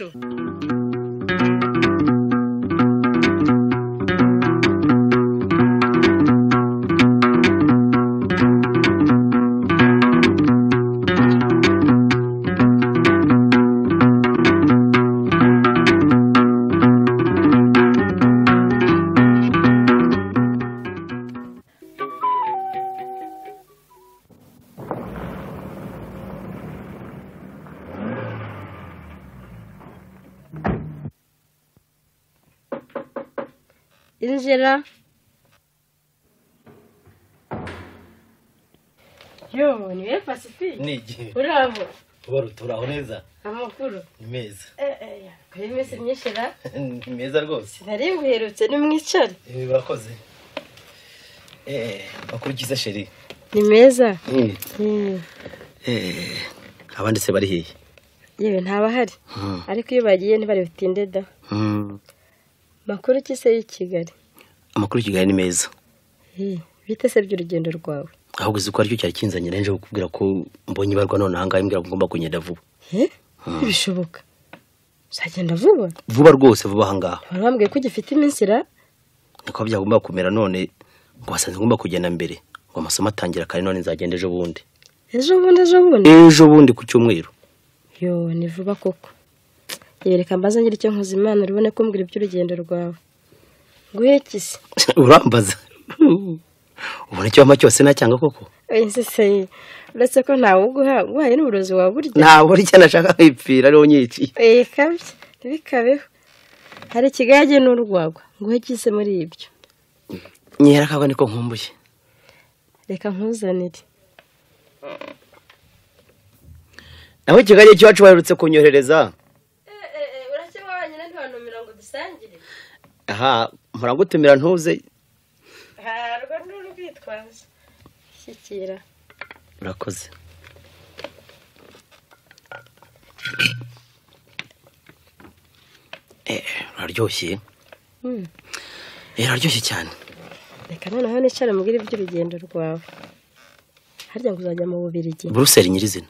iwacu. Injira. Yo, niwe Pacifique. Nigi. Urabo. Turaho neza. Amakuru. Ni meza. Kuri mese nyishira. Ni meza rwose. Nari nguherutse ni mwicare. Barakoze. Bakurikiza sheri. Ni meza. Abandi se bari hehe? Yewe ntabahari. Ariko iyo bagiye ntibari bitinde da. Makuru ki se y'Kigali? Amakuru y'Kigali ni meza. Bite se by'urugendo rwawe? Ahubwo ziko aricyo cyari kinzanye nanje kukubwira ko mbonye ibarwa none ahangaye mbwira ko ngomba kunyenda vuba. Bishoboka. Uzagenda vuba? Vuba rwose vuba ahangaha. Barambwiye ko ugifite iminsi ra? Niko byagomba kumera none ngo basanze ngomba kugenda mbere ngo amasomo atangira kare none nzagenda ejo bundi. Ejo bundi? Ejo bundi ku cyumweru. Yo ni vuba koko. Yereka mbaza ngira icyo nkoze Imana rubone ko mbwira iby'urugendo rwawe. Guhekise. Urambaza. Ubona icyo wama cyose nacyanga koko. Ese uretse ko ntawe uguha guhaye n'uburozi wa burya. Ntabwo ari cyane nashaka kwipfira ariho nyiki. Kabye bikabeho. Hari ikigage n'urwagwa nguhekise muri ibyo. Nyera kaba niko nkumbuye. Reka nkuzanire. Naho ikigage cyacu barutse kunyoherereza. Urakibonye ntiwantumira ngo dusangire. Aha, muragutumira ntuze. Rwo n'urwitwaza. Shyikira. Urakoze. Araryoshye. Araryoshye cyane. Reka noneho nicare mubwire iby'urugendo rwawe. Harya ngo uzajya mu Bubiligi. Brussels nyirizina.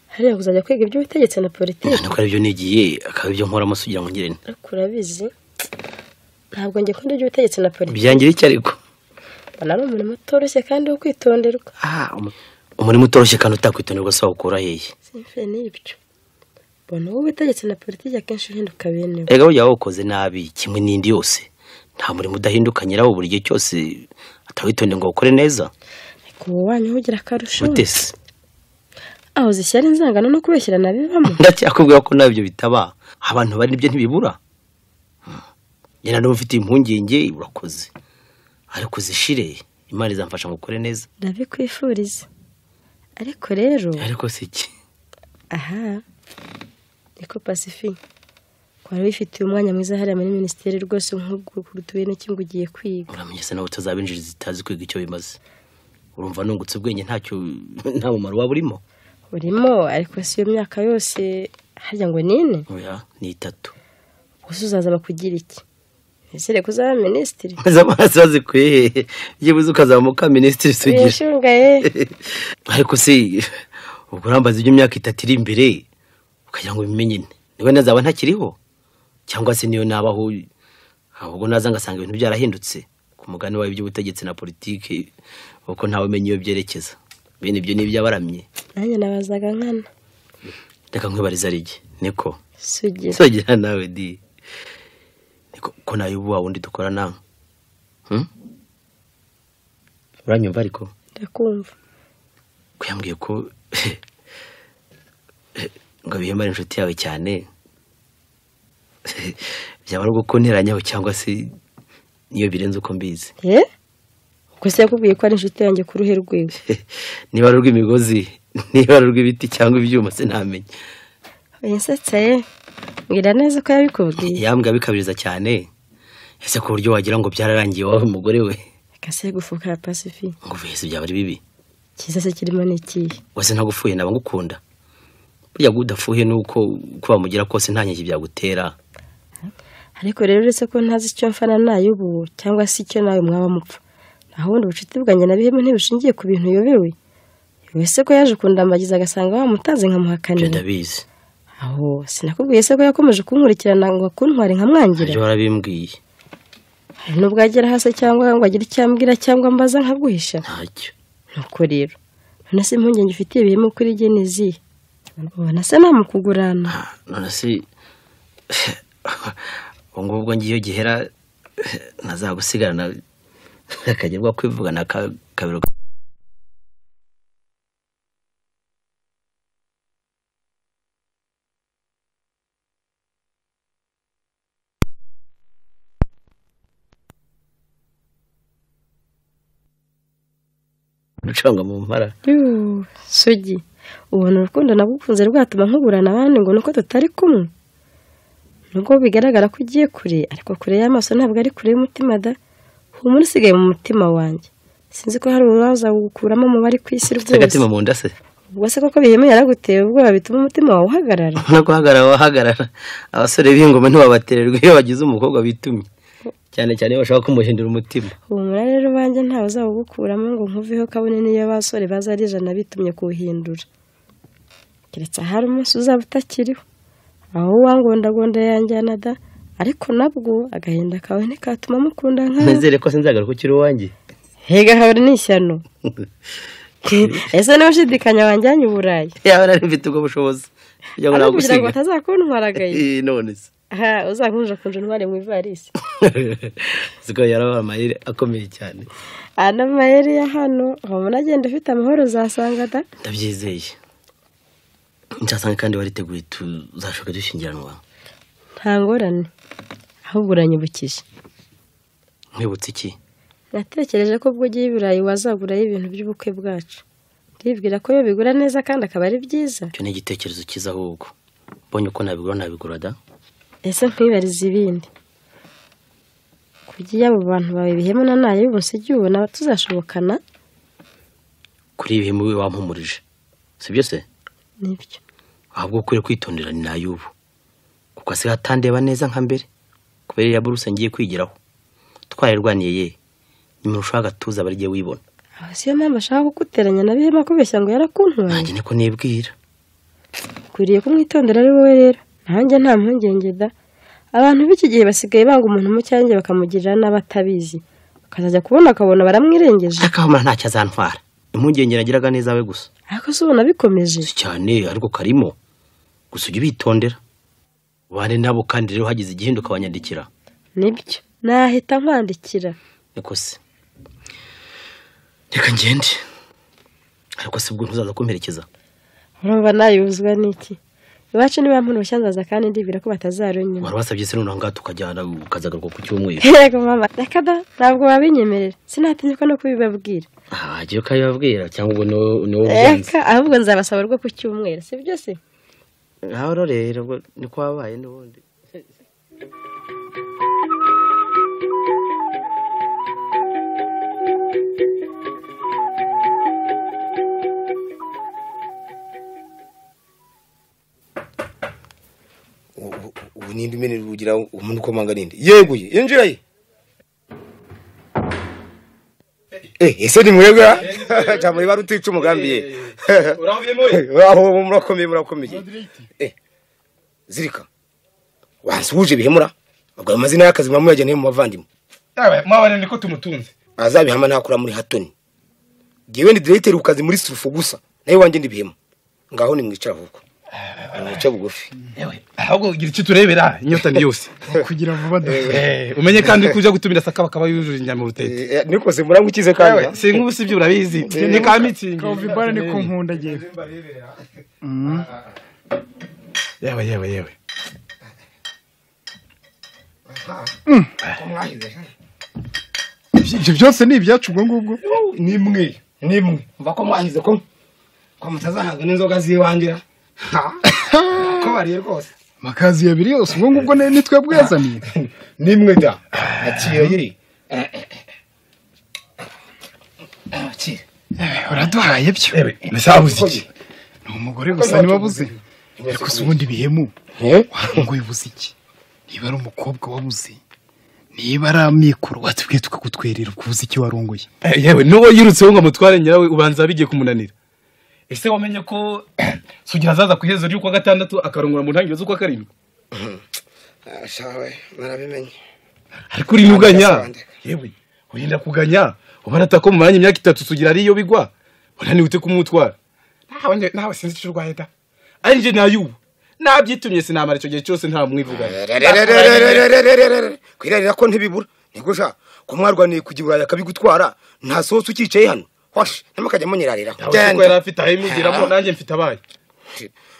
Harya ngo uzajya kwiga iby'ubutegetsi na politiki. Nuko aribyo nigiye akaba ibyo nkora musugira ngo ngirene. Urabizi. Ntabwo ngiye kunda iby'ubutegetsi na politiki. Byangira iki ariko? Bana ari umuntu mutoroshye kandi wo kwitonderwa. Umuntu mutoroshye kandi utakwitonderwa sawa ukora hehe? Simfe n'ibyo. Bona ubutegetsi na politiki akenshi uhinduka bene. Ega burya wakoze nabi kimwe n'indi yose. Nta muri mudahinduka nyirawo buri gihe cyose atawitonde ngo ukore neza. Ariko wanyu ugira akarusho. Utese. Aho zishyara inzangano no kubeshyirana bibamo. Ndacyakubwira ko nabyo bitaba. Abantu bari nibyo ntibibura. Yena no mfite impungenge urakoze. Ariko zishire Imana izamfasha ngukore neza. Ndabikwifuriza. Ariko rero. Ariko siki. Aha. Eko Pacifique. Kwari wifitiye umwanya mwiza hariya muri ministeri rwose nk'ugukurutuye n'iki ngo ugiye kwiga. Uramenye se nawe utazabinjiriza zitazi kwiga icyo bimaze. Urumva nungutse ubwenge ntacyo nta mumaro waburimo. Urimo ariko si yo myaka yose harya ngo nine? Oya ni 3. Gusa uzaza bakugira iki? Ese kuzaba ministeri? Zamaze kwihe. Yibuze ukazamuka ministeri sugira. Yishungaye. Ariko se ubwo urambaza ibyo myaka 3 iri imbere ukagira ngo bimenye niwe nazaba ntakiriho cyangwa se niyo nabaho ahubwo naza ngasanga ibintu byarahindutse ku mugani wawe by'ubutegetsi na politiki uko ntawe umenye iyo byerekeza bene ibyo ni byabaramye. Nanjye nabazaga nkana. Reka nkwibariza rigi niko sugira nawe di niko ko nayo ubu wundi dukorana uranyumva ariko ndakumva kuyambwiye ko ngo bihemare inshuti yawe cyane byaba ari gukonteranyaho cyangwa se niyo birenze uko mbizi. Gusa yakubwiye ko ari inshuti yanjye ku ruhe rwiwe. Niba ari urw'imigozi niba ari urw'ibiti cyangwa ibyuma se ntamenye. Yensetse ngira neza ko yabikubwiye. Yambwa bikabiriza cyane. Ese ku buryo wagira ngo byararangiye wawe umugore we. Kase gufuka Pacifique. Ngo vese byaba ari bibi. Kiza se kirimo n'iki? Wese ntagufuye naba ngukunda. Burya gudafuye nuko kuba mugira kose nta nyiki byagutera. Ariko rero uretse ko ntazi icyo mfana nayo ubu cyangwa se icyo nawe mwaba mupfa. Naho ubundi bucuti bwanjye nabihemo ntibushingiye ku bintu yobewe. Wese ko yaje kundambagiza agasanga wa mutaze nkamuhakanira. Ndabizi. aho sinakubwiye se ko yakomeje kunkurikirana ngo akuntware nkamwangira. ibyo warabimbwiye. hari n'ubwo agera hasi cyangwa ngo agire icyambwira cyangwa mbaza nkaguhisha. ntacyo. nuko rero none se impungenge ufitiye ibihemu kuri Genizi ubona se namukugurana. none se ubwo ngubwo ngiyo gihera nazagusigarana akagerwa kwivugana kabiro. Ucanga mu mpara. Sugi ubona urukundo nagukunze rwatuma nkugurana abandi ngo nuko tutari kumwe. Nubwo bigaragara ko ugiye kure ariko kure y'amaso ntabwo ari kure y'umutima da. Humura usigaye mu mutima wanjye. Sinzi ko hari uwaza gukuramo mu bari kwisi rwose. Agatima mu nda se. Ubwo se koko bihemu yaraguteye ubwoba bituma umutima wawe uhagarara. No guhagarara abasore b'ingoma ntibabatererwa iyo bagize umukobwa bitumye. Cyane cyane bashaka kumuhindura umutima. Humura rero banje ntawe uzagukuramo ngo nkuveho kabone niyo basore bazari ijana bitumye kuhindura. Keretse hari umunsi uzaba utakiriho. Aho wangondagonda yanjyana da ariko nabwo agahinda kawe ntikatuma mukunda nka. Nezere ko sinzagaruka ukiri wanjye. Hega hawe n'ishyano. Ese niba ushidikanya wanjyanye Uburayi. Yaba nari mfite ubwo bushobozi. Kugira ngo nagusiga. Kugira ngo atazakuntwaragaye. None se. Uzakunja ntware mu ivarisi. Siko yarabaye amayeri akomeye cyane. Ana mayeri ya hano ubona agenda ufite amahoro uzasanga da. Ndabyizeye. Nshasanga kandi wariteguye tuzashoka dushingiranwa. Nta ngorane. Ahubwo uranyibukije. Mwibutse iki? Natekereje ko ubwo ugiye Iburayi wazagurayo ibintu by'ubukwe bwacu. Ndibwira ko yo bigura neza kandi akaba ari byiza. Cyo ni igitekerezo cyiza ahubwo. Bonye uko nabigura da. Ese nkwibariza ibindi. Kugiye abo bantu bawe bihemu na nayo ubusigi ubona tuzashobokana. Kuri ibihemu we wampumurije. Sibyo se? Nibyo. Ahubwo kure kwitondera ni nayo ubu. Kuko asiga atandeba neza nka mbere. Kubera ya buruse ngiye kwigiraho. Twarerwaniye ye. Nyuma ushaka tuza bari giye wibona. Siyo mpamvu ashaka kuguteranya na bihema kubeshya ngo yarakuntwaye. Nanjye niko nibwira. Kwiriye kumwitondera ari wowe rero. Nanjye nta mpungenge da. Abantu b'iki gihe basigaye banga umuntu mu cyanjye bakamugirira n'abatabizi. Bakazajya akabona baramwirengeje. Akamara ntacyo azantwara. Impungenge nagiraga neza we gusa. Ariko se ubona bikomeje. Cyane ariko karimo. Gusa ujye bitondera. Bane nabo kandi rero hagize igihinduka abanyandikira. Nibyo. Nahita nkwandikira. Niko se. Reka ngende. Ariko se ubwo ntuzaza kumperekeza. Urumva nayuzwa niki? Iwacu niba muntu ushanzaza kandi ndibira ko batazarunyuma. Warabasabye se none ngaha tukajyana ukazagaruka ku cyumweru. Yego mama, reka da ntabwo babinyemerera. Sinatinye ko no kubibabwira. Agiye ukayibabwira cyangwa ubwo no ubanze. Reka ahubwo nzabasaba rwo ku cyumweru, si byo se? Aho rero niko wabaye n'ubundi. Ubu nindi mene rugira umuntu komanga ninde yeguye injira ye ese ni mwebwe cyamuri barutica umugambi ye aho murakomeye zirika wansuje bihemura ubwo amazina y'akazi mwamuyajyane mu bavandimwe mwabane niko tumutunze azabihama ntakura muri hatoni giwe ni directeur ukazi muri sufu gusa nayo wanje ndibihema ngaho ni mwicara vuko Mwica bugufi. Ahubwo gira icyo turebera inyota ni yose. Kugira vuba da. Umenye kandi kuja gutumira saka bakaba yujuje inyama urutete. Niko se murangukize kandi. Se nk'ubusi byo urabizi. Ni ka mitsingi. Kavibara ni kunkunda giye. Yewe. Ibyo byose ni ibyacu ubwo ngubwo. Nimwe. Mva ko mwahize ko mutazahanga n'inzoga ziwangira. Ko bari rwose. Makazi yabiri yose ubwo ngubwo ni twebwe yazaniye. Nimwe da. Aciye yiri. Uraduhaye byo. Misabuzi iki? Ni umugore gusa nibabuze. Ariko ubundi bihemu. Ngo yibuze iki? Niba ari umukobwa wabuze. Niba ari amikuru watubwiye tukagutwerera ukubuze iki warongoye. Yewe nuwo yirutse ngo mutware nyirawe ubanza bigiye kumunanira. ese wamenye ko Sugira azaza ku iherezo ry'ukwa gatandatu akarongora mu ntangiriro z'ukwa karindwi? shawe narabimenye ariko uri ntuganya yewe urinda kuganya ubanata ko mu mwanya imyaka 3 Sugira ariyo bigwa unani ute kumutwara nawe sinzi icyo rwahita ari nje nayu nabyitumye sinamara icyo gihe cyose nta mwivuga kwirarira ko ntibibura nigusha ko mwarwaniye kugibura yakabigutwara nta soso ukicaye hano hosh namakajya munyirarira ko yari afite ahimugiramo nanjye mfite abaye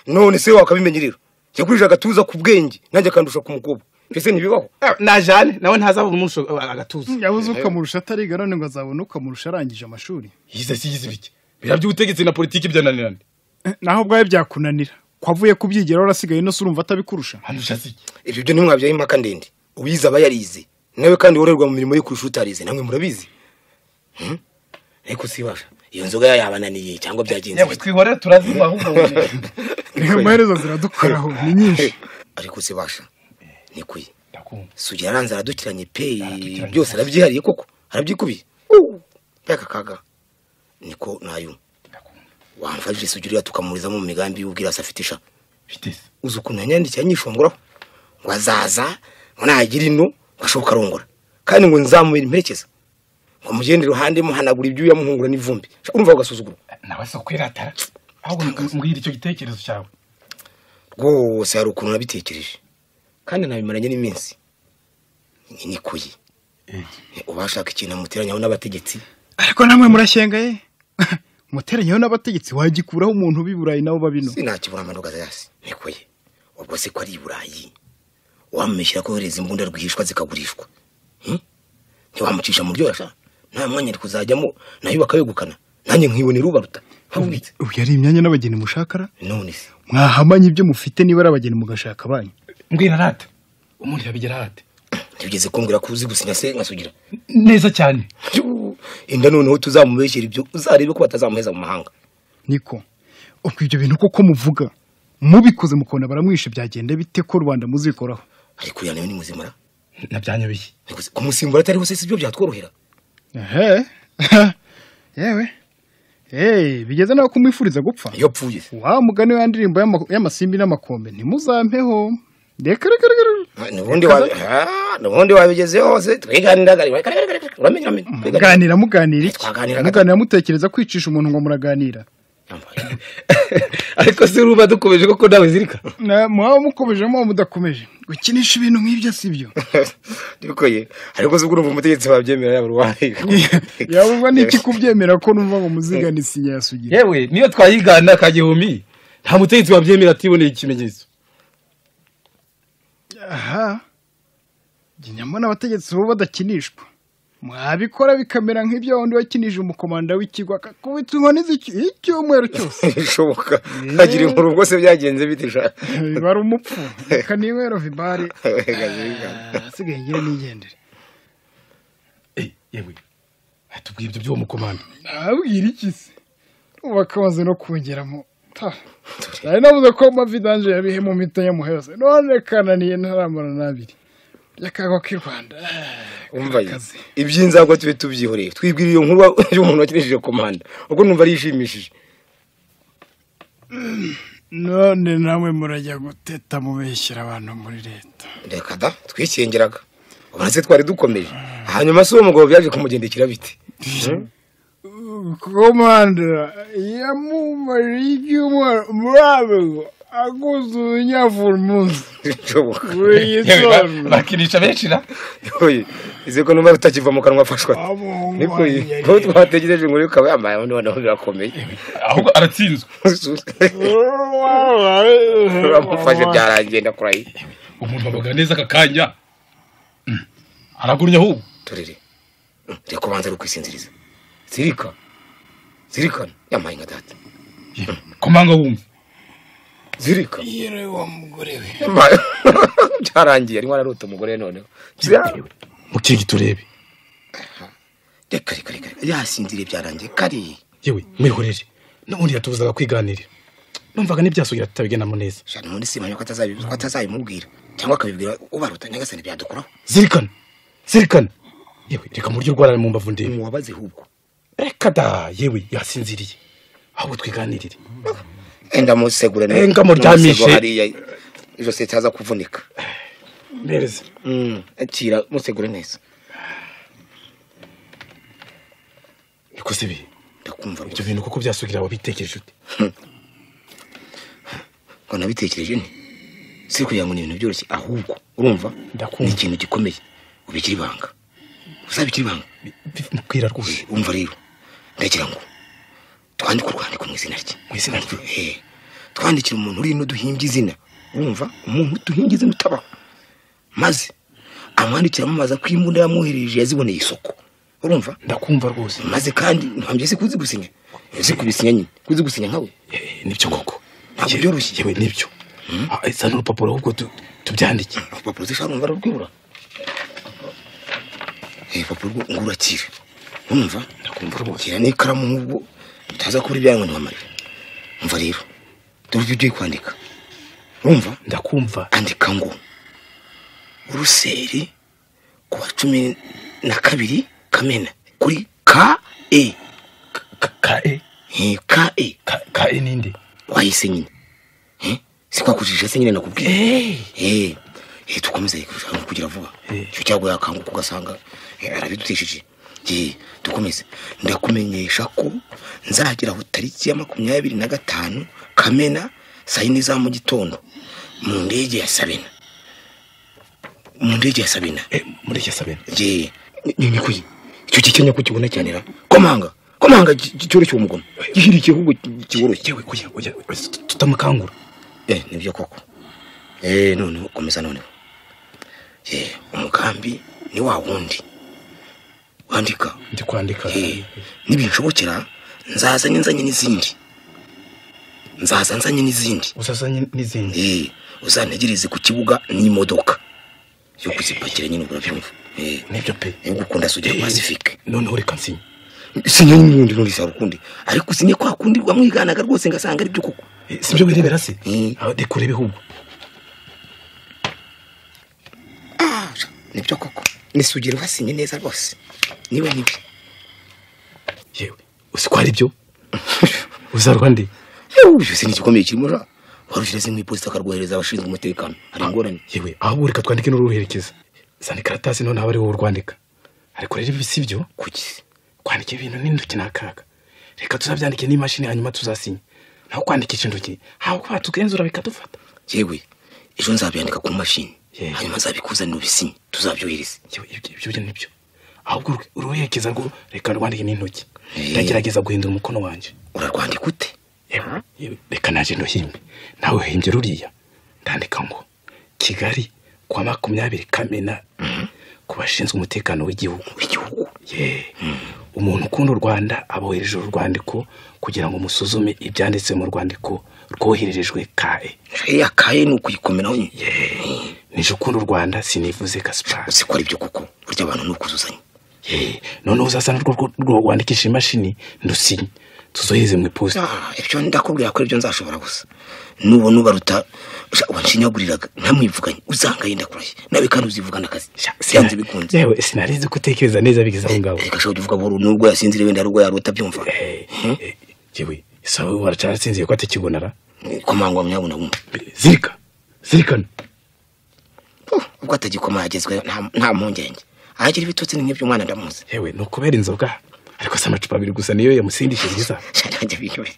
none se wakabimenyerero yagurije agatuza ku bwenge nanjye kandusha ku mukobwa pese ntibibaho najane nawe ntazaba umunsi agatuza yabuze ukamurusha atariga none ngo azabone ukamurusha arangije amashuri yize biki biraby'ubutegetsi na politiki byananirana naho bwaye byakunanira kwavuye kubyigera urasigaye no surumva atabikurusha handusha siki ibyo byo ntimwabyaye impaka ndende ubiza aba yarize nawe kandi worerwa mu mirimo yo kurusha utarize namwe murabizi ariko sibasha iyo nzoga yabananiye cyangwa byagenze yewe twihorera turazima ahubwo amaherezo ziradukoraho ni nyinshi ariko sibasha nikuye Sugira aranze aradukiranye pe byose arabyihariye koko arabyikubiye peka kaga niko nayo wamfashije Sugira tukamuriza mu migambi y'ubwira safitisha bitese uzukuntu yanyandikiye anyishongora ngo azaza ngo nagira ino gashoka rongora kandi ngo nzamubira imperekeza ngo mugende ruhande muhanagura ibyuya muhungura n'ivumbi urumva ugasuzugura nawe so kwiratara ahubwo mbwira icyo gitekerezo cyawe rwose hari ukuntu nabitekereje kandi nabimaranye n'iminsi nikuye ubashaka ikintu muteranyaho n'abategetsi ariko namwe murashyengaye muteranyaho n'abategetsi wagikuraho umuntu biburayi nabo babino sinakibura amanuka zasi nikuye ubwo se ko ari iburayi wameshyira ko hereza imbunda rwihishwa zikagurishwa ntiwamucisha mu byosha nta mwanya ari kuzajyamo nayo bakayegukana nanjye nkibonera ubaruta habubitse ubu yari imyanya n'abageni mushakara none se mwahamanye ibyo mufite niba ari abageni mugashaka banyu mbwira rata umuntu yabigera hate ntibigeze kumbwira ko uzi gusinya se nkasugira neza cyane inda noneho tuzamubeshyira ibyo uzarebe ko batazamuheza mu mahanga niko ubwo ibyo bintu koko muvuga mubikoze mukona baramwishe byagenda bite ko Rwanda muzikoraho ariko yanayo ni muzimara nabyanyobiye kumusimbura atariho se sibyo byatworohera yewe bigeze nawe kumwifuriza gupfa iyo pfuye wa mugani wa ndirimbo y'amasimbi n'amakombe ntimuzampeho reka nubundi wabigezeho hose twiganiraga uramenya muganira mutekereza kwicisha umuntu ngo muraganira ariko si ruba dukomeje koko nawe zirika mwaba mukomeje mwaba mudakomeje gukinisha ibintu nk'ibyo sibyo bikoye ariko se urumva umutegetsi wabyemera yaba ruwaye yabuzwa n'iki kubyemera ko numva ngo muzigana isinya yasugira yewe niyo twayigana kagihumi nta mutegetsi wabyemera atiboneye ikimenyetso aha nyamana abategetsi bo badakinishwa mwabikora bikamera nk'ibyo wundi wakinije umukomanda w'ikigo akakubita inkoni z'icyumweru cyose bishoboka agira inkuru ubwo se byagenze bitisha bari umupfu reka niwero vibare asigaye ngire nigendere yewe atubwiye ibyo by'uwo mukomanda abwira iki se ubakabaze no kongeramo nari navuze ko amavidanje yabihe mu mita yamuheze none kananiye ntaramara nabiri yakagwa k'i Rwanda umva iby'inzagwa tube tubyihoreye twibwira iyo nkuru y'umuntu wakinishije komanda ubwo numva ari ishimishije none namwe murajya guteta mubeshyira abantu muri leta reka da twikengeraga ubona twari dukomeje hanyuma se uwo mugabo byaje kumugendekera bite komanda yamumariye ibyumweru murabe aguze nyafura umunsi bakinisha benshi na ize ko numva utakiva mu kanwa afashwa niko ko twategereje ngo ukaba yambaye noneho birakomeye ahubwo aratsinzwe uramufashe byarangiye ndakurayi umuntu bavuga neza akakanya aragurnya ahubwo turere reka ubanza ari kwisinziriza zirikana yambaye nka data komanga wumva zirika yere wa mugore we byarangiye arimo ararota umugore noneho mukigi turebe reka yasinzire byarangiye kari yewe mwihorere n'ubundi yatubuzaga kwiganirira numvaga n'ibyasugira tutabigenamo neza shana muri simanya ko atazabimubwira cyangwa akabibwira ubaruta nyagasani byadukuraho zirikana yewe reka muryo rwarara mu mbavu ndebe muwabaze hubwo reka da yewe yasinziriye ahubwo twiganirire. enda musegura ngamuryamishe hariya ijo se taza kuvunika mbereze akira musegura neza niko sibi ndakumva ibyo bintu kuko byasugira wabitekereje ute ko nabitekereje ni si kugira ngo ni ibintu byoroshye ahubwo urumva ni ikintu gikomeye ubikira ibanga uzabikira ibanga mubwira rwose umva rero ndagira ngo twandike urwandiko mu izina rye twandikira umuntu uri no duhimbye izina urumva umuntu duhimbye izina utabaho maze amwandikira amaza ko imbunda yamwohereje yaziboneye isoko urumva ndakumva rwose maze kandi ntambye se kuzi gusinya ese kubisinya nyine kuzi gusinya nkawe nibyo koko ntabwo byoroshye yewe nibyo isa n'urupapuro ahubwo tubyandike urupapuro zisharumva rurwibura urupapuro ngurakira urumva ndakumva rwose kira n'ikaramu nk'ubwo utaza kubura ibyango ntiwamarira umva rero dore ibyo ugiye kwandika urumva ndakumva andika ngo uruseri kuwa 12 Kamena kuri KE KE ninde wahise nyine sikwa kujisha se nyine nakubwiye tukomeze kugira vuba cyo cyago yakanguka ugasanga arabidutishije dukomeze ndakumenyesha ko nzagira aho tariki ya 25 Kamena saa 4 za mu gitondo mu ndege ya Sabina muri Sabina ni kuyi icyo kikenya ko kibona cyane ra komanga cyoroshye umugono gihirikiye ahubwo kiboroshye oya tutamukangura nibyo koko none komeza none umugambi ni wa wundi wandika ndi kwandika nibinshobokera nzazanye n'izindi uzazanye n'izindi uzantegereze ku kibuga n'imodoka yo kuzipakira nyine urabyumva nibyo pe ngukunda sujya Pacifique noneho reka nsinya sinya n'undi nuri sa rukundi ariko sinye kwa kundi rwamwiganaga rwose ngasanga ari byo koko sibyo birebera se dekurebe hubwo nibyo koko nisugire wasinye neza rwose niwe yewe usikwari byo uzarwa ndi uyu se nigikomeye kirimo ra warufireze nk'iposita akarwohereza abashinzwe umutekano hari ingorane yewe aho reka twandike n'uruherekeza zani karatasi none abari wo rwandika ariko rero ibisibyo kuki kwandika ibintu n'induki nakaga reka tuzabyandike n'imashini hanyuma tuzasinya naho kwandikisha induki hawo kwa tukenzura bikadufata yewe ejo nzabyandika ku mashini hanyuma zabikuzanira ubisinye tuzabyohereza ibyo nibyo ahubwo uruherekeza ngo reka rwandike n'induki ndagerageza guhindura umukono wanje urarwandika ute reka naje ndohimbe nawe himbye ruriya ndandika ngo Kigali kwa 20 Kamena kubashinzwe umutekano w'igihugu umuntu ukunda u Rwanda abohereje urwandiko kugira ngo musuzume ibyanditse mu rwandiko rwohererejwe KE KE ni ukuyikomeraho nije ukunda u Rwanda sinivuze Gaspard usikora ibyo kuko burya abantu n'ukuzuzanya none uzasana rwo rwandikisha imashini ndusinye tuzoheze mu iposita ibyo ndakubwira ko ibyo nzashobora gusa nubona ubaruta wanshinyaguriraga ntamwivuganye uzanga yenda kuraye nawe kandi uzivugana akazi byanze bikunze yewe sinarize gutekereza neza bigize aho ngabo reka shobora kuvuga boro nubwo yasinzire wenda rugo yarota byumva yewe sawe waracaratsinziye ko atakibonara komangwa myabona bumva zirikana ubwo atagikoma yagezwe nta mpungenge ahagira ibitotsi n'ibyo mwana ndamuzi yewe no kubera inzoga ariko se amacupa abiri gusa niyo yamusindishije ngiza cyane binywe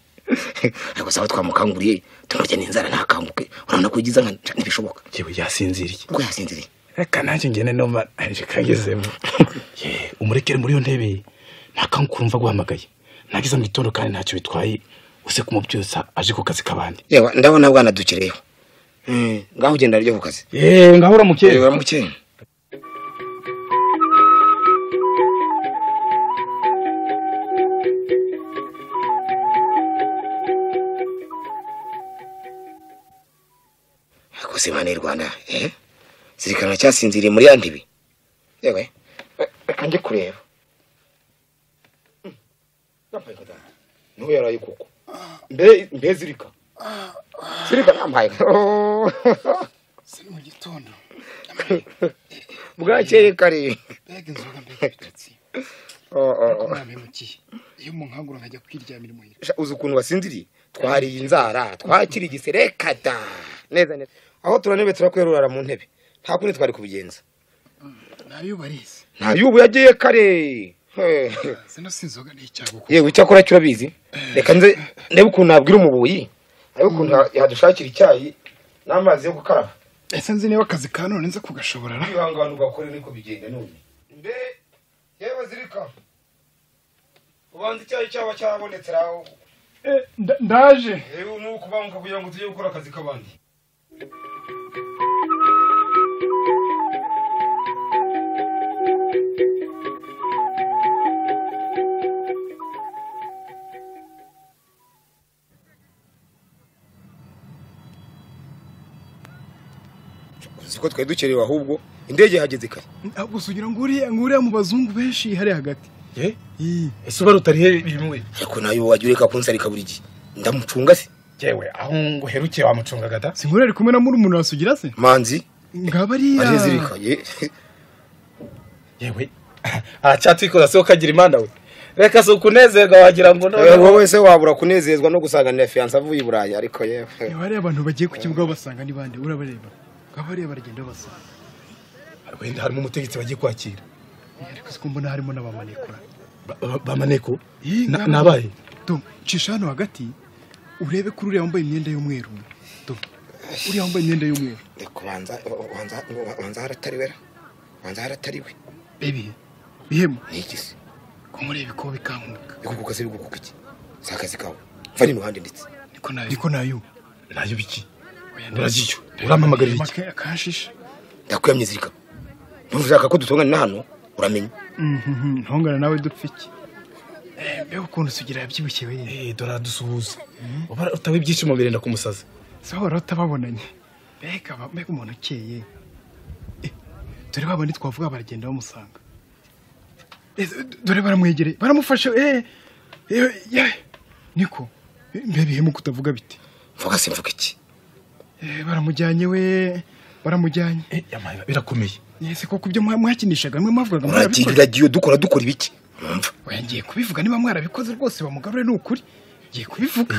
ariko sawa twamukanguriye tumurya n'inzara ntakanguke urabona ko ugize nka ntibishoboka yewe yasinziriye ubwo yasinziriye reka nanjye ngene noma aje kagezemo umurekere muri yo ntebe ntakankurumva guhamagaye nagize mu gitondo kandi ntacyo bitwaye use kumubyusa aje ku kazi kabandi yewe ndabona bwana dukereyeho ngaho ugenda ryo ku kazi ngaho uramukeye Kusimana y'u Rwanda zirikana cyasinziriye muri ya ndibi yewe kange kureba no yaraye kuko mbe zirika nambaye sini mu gitondo bwakeye kare mbega inzoga mbega bitotsi nampemukiye iyo umunkangura nkajya kwiryamira imuhira. uzi ukuntu wasinziriye twariye inzara twakiri igisereka da neza neza aho turanebe turakwerurara mu ntebe nta kundi twari kubigenza nayo barize nta yubu yagiye kare sino sinzoga n'icyago yewe icyakora cyurabizi reka nze ndebe ukuntu nabwira umubuyi ariko ukuntu yadushakira icyayi n'amazi yo gukaraba ese nzi niba akazi ka none nze kugashobora kwihangana ugakore niko bigenda none mbe yewe zirika ubanza icyayi cyaba cyabonetse raho ndaje yewe nuko banguka kugira ngo tujye gukora akazi k'abandi ko twari dukerewe ahubwo indege yahageze kare gusa ugira ngo uriya mu bazungu benshi hari hagati ese uba rutarihe bimwe ariko nayo wajya ureka kunsarika buri gihe ndamucunga se yewe aho ngo herukiye wamucungaga da sinkuri ari kumwe na murumuna wasugira se manzi ngaba ariya arezirika yewe aracyatwikoza se ukagira imana we reka se ukunezerwa wagira ngo wowe se wabura kunezezwa no gusanganira fiyanse avuye i Burayi ariko yewe bariya abantu bagiye ku kibuga basanga ni bande urabareba ngabariya baragenda basanga wenda harimo umutegetsi bagiye kwakira ariko siko mbona harimo n'abamanekura bamaneko nabaye to cisha hano hagati urebe kuri uriya wambaye imyenda y'umweru to uriya wambaye imyenda y'umweru wanza haratariwera wanza haratariwe baby bihemo n'ikisi kumureba ko bikankuka bigukuka se bigukuka iki sakazi kawe mva ni muhande ndetse niko nayo biki uragiyo uramamagarira iki akashisha ndakwiyamye zirika ntuvushaka ko dutongana na hano uramenye ntongana nawe dupfiki mbega ukuntu sugira yabyibushye we dora dusuhuza uba utawe ibyishimo birenda kumusaza so hora utababonanye mbega umuntu ukeye dore babandi twavuga baragenda bamusanga dore baramwegereye baramufasha niko mbe bihemu kutavuga biti mvuga se mvuga iki baramujyanye we baramujyanye birakomeye yese koko ibyo mwakinishaga mwe mwavugaga muragiragiyo dukora ngiye ngiye kubivuga niba mwarabikoze rwose bamugarure n'ukuri ngiye kubivuga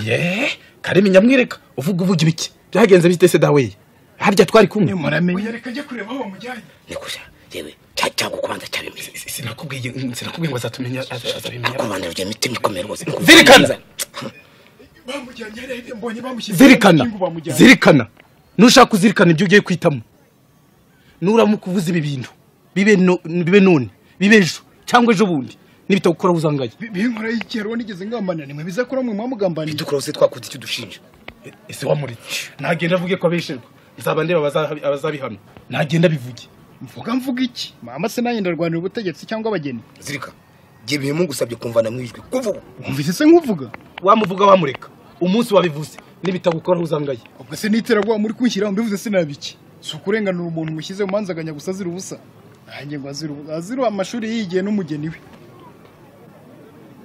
karemi nyamwireka uvuga ibiki byagenze bite se dawe harya twari kumwe muramenye reka njye kureba aho bamujyanye nikusha yewe cyangwa kubanza cyabimeze sinakubwiye ngo azatumenya azabimenya kubanda ryo mitima ikomeye rwose zirikana bamujyanye mbonye bamushyize zirikana nushaka kuzirikana ibyo ugiye kwitamo nuramuka uvuze ibi bintu bibe none bibe ejo cyangwa ejo bundi nibitagukora uzangaye binkora y'ikero nigeze ngambana nimwe bizakora mwe mwamugambaniye bidukora se twakuze icyo dushinja ese wamuretse nagenda avuge ko abesherwa nzaba ndeba abazabihamya nagenda bivuge mvuga iki mama se nanjye ndarwanira ubutegetsi cyangwa abageni zirika giye bihe gusabye kumvana mwijwi kuvuga umvise se nkuvuga wamuvuga wamureka umunsi wabivuze nibitagukora uzangaye ubwo se niterabwa muri kunshyira mbivuze se nabiki si ukurenganura umuntu mushyize mumanzaganya gusa azira ubusa nanjye ngo azira amashuri yigiye n'umugeni we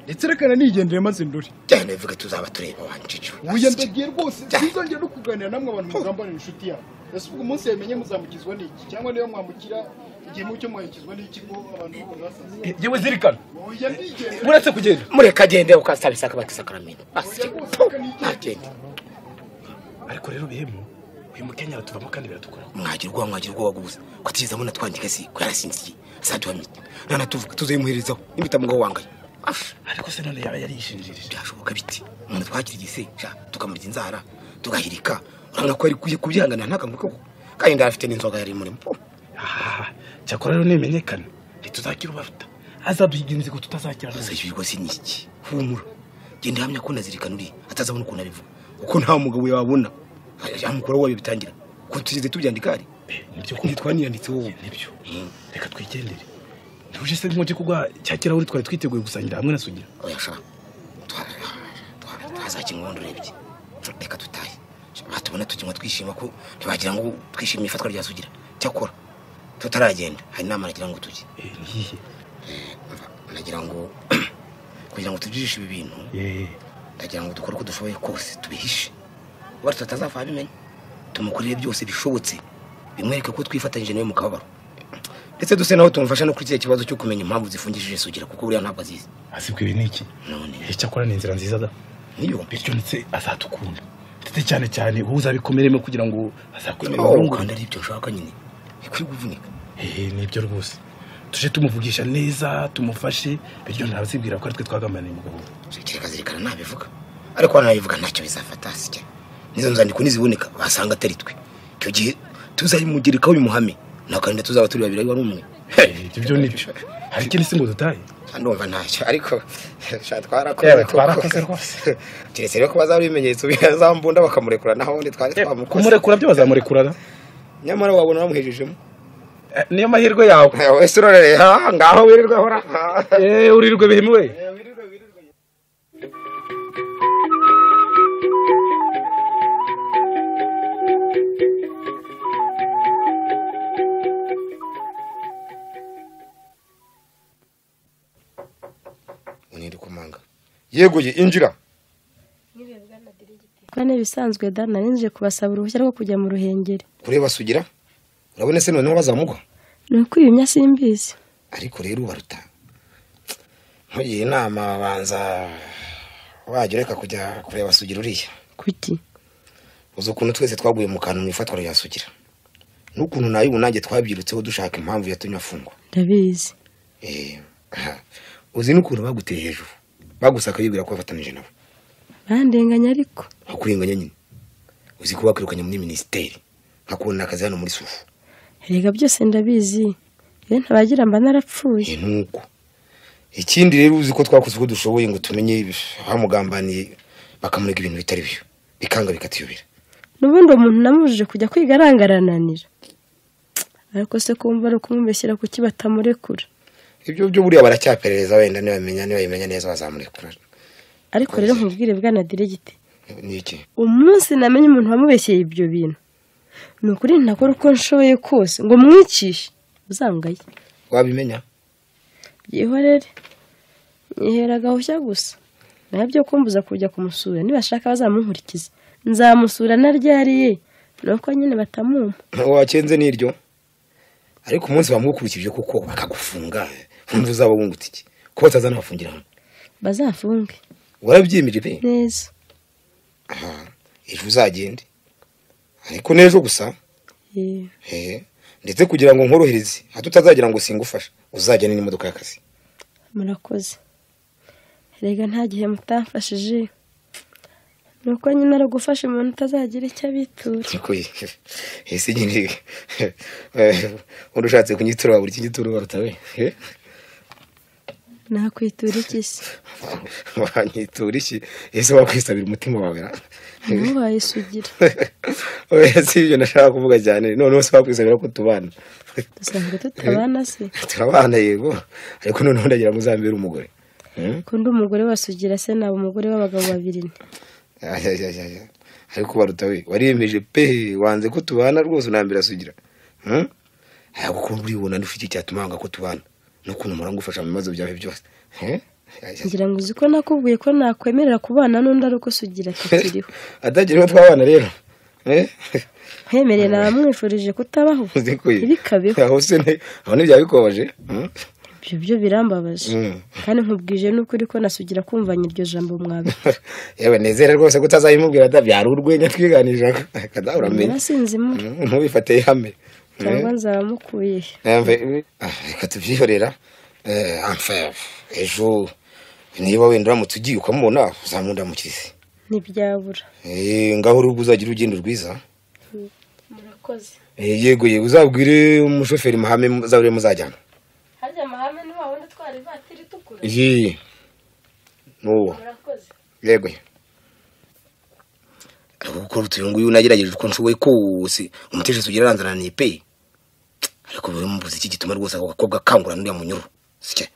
ndetse rekana nigendere maze ndore cyane bivuga tuzaba tureba wanjije uya ndagiye rwose sizongera no kuganira namwe abantu mugambanira inshuti yawe ese ubwo umunsi yamenye muzamukizwa n'iki cyangwa niyo mwamukira igihe mucyo mwahekizwa n'iki ngo abantu basaze yewe zirikana uya ndigendere muretse kugenda mureka agende ukasaba isaka sakramento agende ariko rero bihemu uyu mukenyera tuvamo kandi biradukora mwagirwa gusa ko atizabona twandika si ko yarasinziye azaduhamye nana tuvuga tuzayimuherezaho nibitamugaho wangaye ariko se none yaba yarishinjirije byashoboka biti umuntu twagira igise tukamurya inzara tugahirika uranga ko ari kubyihangana ntakanguke ko kandi ndafite n'inzoga yari muri mpo cyakora rero nimenyekana ntituzakira ubaruta azaduhiga inzigo tutazakira azayibirwa si niki humura genda hamya ko nazirikana uri atazabona ukuntu abivuga uko nta mugabo yabona yamukora wayo bitangira ko tugize tubyandika ari nibyo ko twaniyanditse wowe nibyo reka twigendere ntuje se muje kugwa cyakira uri twari twiteguye gusangira hamwe na Sugira oya sha twazakinwa urebye reka tutaye batubona tukimwa twishima ko ntibagira ngo twishimire ifatwa rya Sugira cyakora tutaragenda hari nama nagira ngo tujye nihe nagira ngo kugira ngo tujishe ibi bintu ndagira ngo dukore uko dushoboye kose tubihishe bari tutazafa bimenye tumukorere byose bishobotse bimwereke ko twifatanyije nawe mu kababaro ndetse duse naho tumufasha no kuri iki kibazo cyo kumenya impamvu zifungishije Sugira kuko buriya ntabwo azizi. asibwe ibi niki none cyakora ni inzira nziza da niyo bityo ndetse azatukunda ndetse cyane cyane uhuza bikomeremo kugira ngo azakwemere kandi ari ibyo nshaka nyine ikwiye kuvunika. nibyo rwose tuje tumuvugisha neza tumufashe bityo ntabazibwira ko ari twe twagambaniye umugabo. Kireka zirikana nabivuga ariko wanabivuga ntacyo bizafata sike nizo nzandiko niziboneka basanga atari twe cyo gihe tuzayimugirikaho bimuhame nakandi tuzaba turi babiri ari umwe. Ibyo nibyo hari ikindi simbo dutaye ndumva ntacyo ariko twarakoze rwose kiretse rero ko bazaba ibimenyetso bizambunda bakamurekura naho undi twari twamukoze kumurekura byo bazamurekura nyamara wabona bamuhejejemo niyo mahirwe yawe wese urorere ngaho wirirwe hora urirwe bihemewe. yego injira kane bisanzwe da narinje kubasaba uruhushya rwo kujya mu ruhengeri kureba Sugira urabone se noneho bazamugwa nuko uyu simbizi ariko rero baruta nkugiye inama banza wagireka kujya kureba Sugira uriya kuki uzo kuntu twese twaguye mu kantu nifatwa rya Sugira nukuntu nayo unange twabyirutseho dushaka impamvu yatumye afungwa ndabizi uzi nukuntu baguteye hejuru bagusaka yibwira ko bafatanije nabo bandenganya ariko akurenganya nyine uzi ko bakwirukanye muri ministeri nkakubona akazi hano muri Sufu. Erega byose ndabizi ntabagira mba narapfuye nuko ikindi rero uzi ko twakoze uko dushoboye ngo tumenye bamugambaniye bakamurega ibintu bitari byo bikanga bikatiyobera nubundi umuntu namujije kujya kwiga arangarananira ariko se kumva ari kumubeshyira kuki batamurekura ibyo byo buriya baracyaperereza wenda niba neza bazamurekura ariko rero nkubwire bwana diregite niki umunsi namenye umuntu wamubeshyeye ibyo bintu nukuri ntakora uko nshoboye kose ngo mwicishe uzangaye wabimenya yihorere yihera gahushya gusa nabyo kumbuza kujya kumusura nibashaka bazamunkurikiza nzamusura naryariye nuko nyine batamuma wakenze niryo ariko umunsi bamukurikije kuko bakagufunga umva uzaba wungutse iki ko batazana bafungira hano bazafunge warabyimirije pe neza ejo uzagende ariko nejo gusa ndetse kugira ngo nkorohereze hatutazagira ngo singufasha uzajyane n'imodoka y'akazi murakoze rega nta gihe mutamfashije nuko nyine ari gufasha umuntu utazagira icyo abitura ese nyine urushatse kunyitura buri kinyitura barutawe nakwitura iki se wanyitura iki ese wakwisabira umutima wawe ntubaye Sugira oya si ibyo nashaka kuvuga cyane noneho se wakwisabira ko tubana dusanzwe tutabana se turabana yego ariko noneho ndagira ngo uzambere umugore ko ndi umugore wa Sugira se naba umugore w'abagabo babiri ariko barutawe wariyemeje pe wanze ko tubana rwose unambira Sugira kuko uribona ndufite icyatuma wanga ko tubana nukuntu mura ngufasha mu bibazo byawe byose ngira ngo uzi ko nakubwiye ko nakwemerera kubana n'undi ari uko Sugira atakiriho atagiriho twabana rero hemereye namwifurije kutabaho ibikabeho aho se aho ntibyabikobaje ibyo birambabaje kandi nkubwije n'ukuri ko nasugira kumvanya iryo jambo mwabe yewe nezera rwose kutazayimubwira byari urwenya twiganirira kadawuramenya nasinzimo ntubifate ihame cyangwa nzaramukuye reka tubyihorera ejo niba wenda uramutse ugiye ukamubona uzamundamukirize ntibyabura ngaho urubwo uzagira urugendo rwiza murakoze yego uzabwire umushoferi mahame muzabure muzajyana harya mahame ni wawundi twari batiri tukura nuwo murakoze yego kuko rutuyunguyu unagerageje uko nshoboye kose umuteshe Sugira aranzananiye pe ariko buri mbuzi iki gituma rwose ako gakobwa kangura n'uriya munyuru sike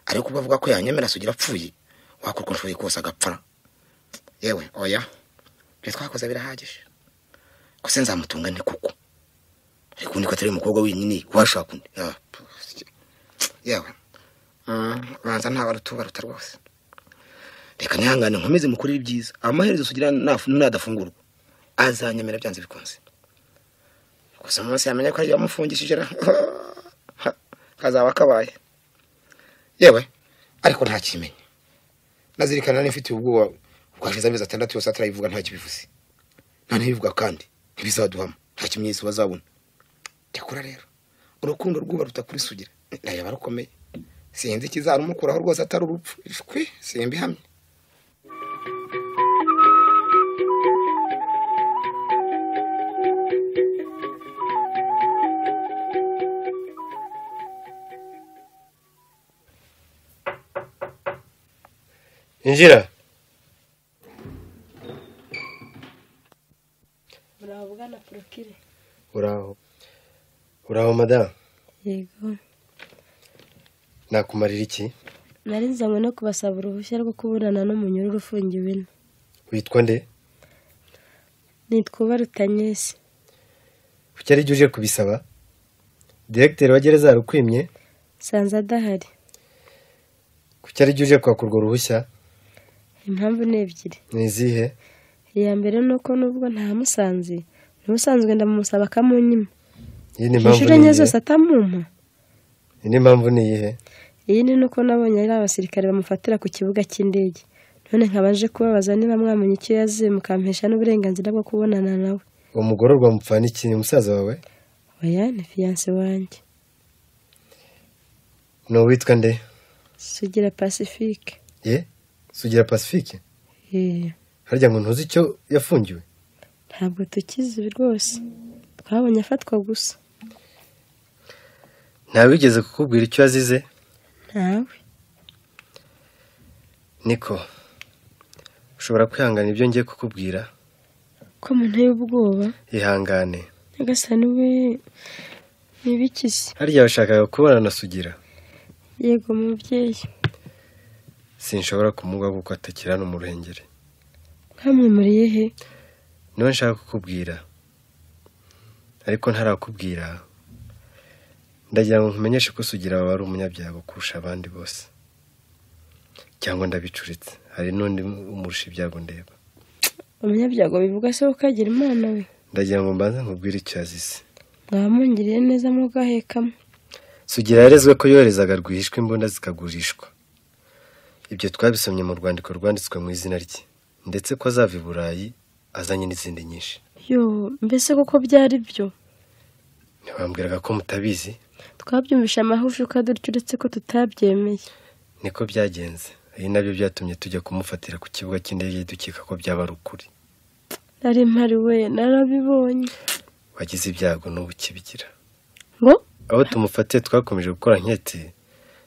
ariko bavuga ko yanyemera Sugira apfuye wakora uko nshoboye kose agapfa yewe oya byo twakoze birahagije ko se nzamutunga ni kuko ariko niko atari umukobwa wenyine washaka undi yewe banza nta baruta rwose reka nihangane nkomeze mukorera ibyiza amaherezo Sugira nadafungurwa azanyemera byanze bikunze gusa umunsi yamenye ko ari yamufungishije kazaba kabaye yewe ariko nta kimenye nazirikana n'ifite ubwoba bwashize amezi 6 yose atarayivuga nta kibivuze none bivuga kandi ntibizaduhama nta kimenyetso bazabona cyakora rero urukundo rw'uba rutakuri sugira naye barukomeye sinzi kizarumukuraho rwose atari urupfu ishwe simbi hamwe Injira. Bravo bwana Prokire. Uraho madam. Yego. Nakumarira iki? Nari nzanywe no kubasaba uruhushya rwo kuburana n'umunyururu ufungiwe ino. Witwa nde? Nitwa Barutanyesi. Kuki ari uje kubisaba? Directeur wa gereza arukwimye? Sanza adahari. Kuki ari uje kwakurwa uruhushya? Impamvu ni ebyiri. Ni izihe? Iya mbere nuko nubwo nta musanze, n'ubusanzwe ndamusaba kamunyima. Iyi ni impamvu. Inshuro nye zose atamumpa. Iyi ni impamvu ni iyihe? Iyi ni nuko nabonye ari abasirikare bamufatira ku kibuga cy'indege. None nkabaje kubabaza niba mwamenye icyo yaziye mukampesha n'uburenganzira bwo kubonana nawe. Umugororwa mupfana iki ni umusaza wawe? Oya ni fiance wanjye. No witwa nde? Sugira Pacifique. Ye? Sugira Pacifique? Harya ngo ntuzi icyo yafungiwe? Ntabwo tukizi rwose. Twabonye afatwa gusa. Ntawigeze kukubwira icyo yazize? Ntawe. Niko. Ushobora kwihangana ibyo ngiye kukubwira? Ko umuntu y'ubwoba. Ihangane. Nyagasani we nibikize. Harya washakaga kubona na Sugira? Yego mubyeyi. Sinshobora kumuga kuko atakira no mu ruhengeri. Nkamwimuriye he? Niwe nshaka kukubwira. Ariko ntarakubwira. Ndagira ngo nkumenyeshe ko Sugira wari umunyabyago kurusha abandi bose. Cyangwa ndabicuritse. Hari n'undi umurusha ibyago ndeba. Umunyabyago bivuga se ukagira Imana we. Ndagira ngo mbanze nkubwire icyo yazize. Mwamungiriye neza mugahekamo. Sugira yarezwe ko yoherezaga rwihishwa imbunda zikagurishwa. Ibyo twabisomye mu rwandiko rwanditswe mu izina rye, ndetse ko azava i Burayi azanye n'izindi nyinshi. Yo, mbese koko byari byo? Ntiwambwiraga ko mutabizi? Twabyumvisha amahufi ukadurya uretse ko tutabyemeye. Niko byagenze. Ari nabyo byatumye tujya kumufatira ku kibuga cy'indege dukeka ko byaba ari ukuri. Nari mpari we, narabibonye. Wagize ibyago n'ubu kibigira. Ngo? Aho tumufatiye twakomeje gukora nkete,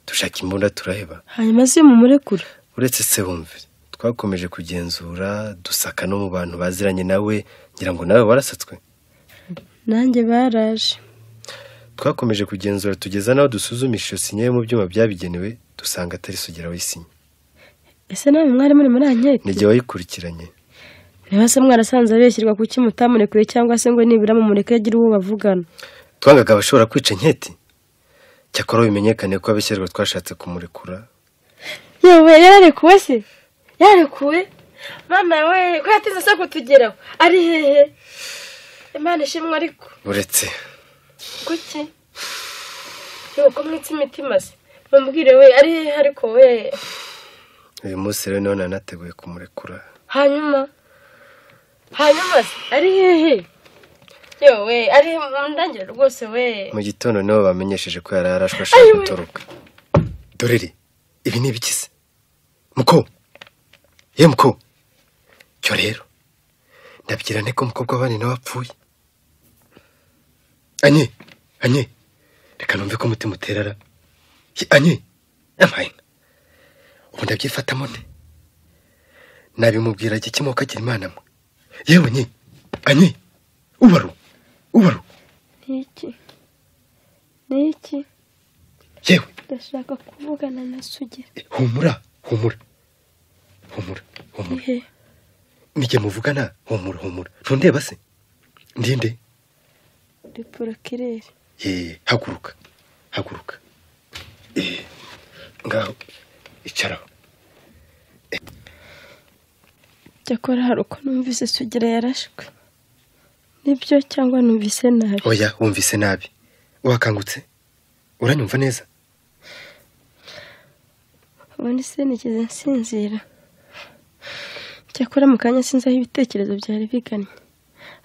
dushaka imbunda turaheba. Hanyuma se mumurekura? Uretse se wumve, twakomeje kugenzura, dusaka no mu bantu baziranye nawe, ngira ngo nawe warasatswe. Nanjye baraje. Twakomeje kugenzura tugeza naho dusuzumisha sinye mu byuma byabigenewe, dusanga atari Sugira wisinye. Ese nawe mwari muri ankete? Nijye wayikurikiranye. Niba se mwarasanze abeshyirwa kuki mutamurekuye cyangwa se ngo nibura mu mureke agira uwo bavugana? Twangaga abashobora kwica nketi. Cyakora bimenyekane ko abeshyirwa twashatse kumurekura. Yewe yararekuwe se? Yararekuwe? Mama we ko yatize se kutugeraho. Ari hehe? Imana ishimwe ariko. Uretse. Kuki? Yo ko mwitse imitima se. Bambwire we ari hehe ariko we. Uyu munsi rero none nateguye kumurekura. Hanyuma ari hehe? Yo we ari ndangire rwose we. Mu gitondo niho bamenyesheje ko yari arashwe ashaka gutoroka. Dorere, ibi ni ibikise. Muko. Muko. Cyo rero. Ndabyira ne ko mukobwa bane nawe apfuye. Anye. Reka numve ko mutima uterara. Anye. Amaye. Ubu ndabyifatamo nte? Nabimubwira iki kimoka agira Imana mwe. Yewe nye. Anye. Ubaru. Niki? Yewe. Ndashaka kuvugana na Sugira. Humura. Ihe. Nige muvugana, humura. Ntundeba se? Ndinde. Ndi Prokire. Haguruka. Ngaho icara. Cyakora hari uko numvise Sugira yarashwe. nibyo cyangwa numvise nabi? Oya, wumvise nabi. Wakangutse? Uranyumva neza? Ubona se nikize nsinzira. Cyakora mu kanya sinzi aho ibitekerezo byari biganye.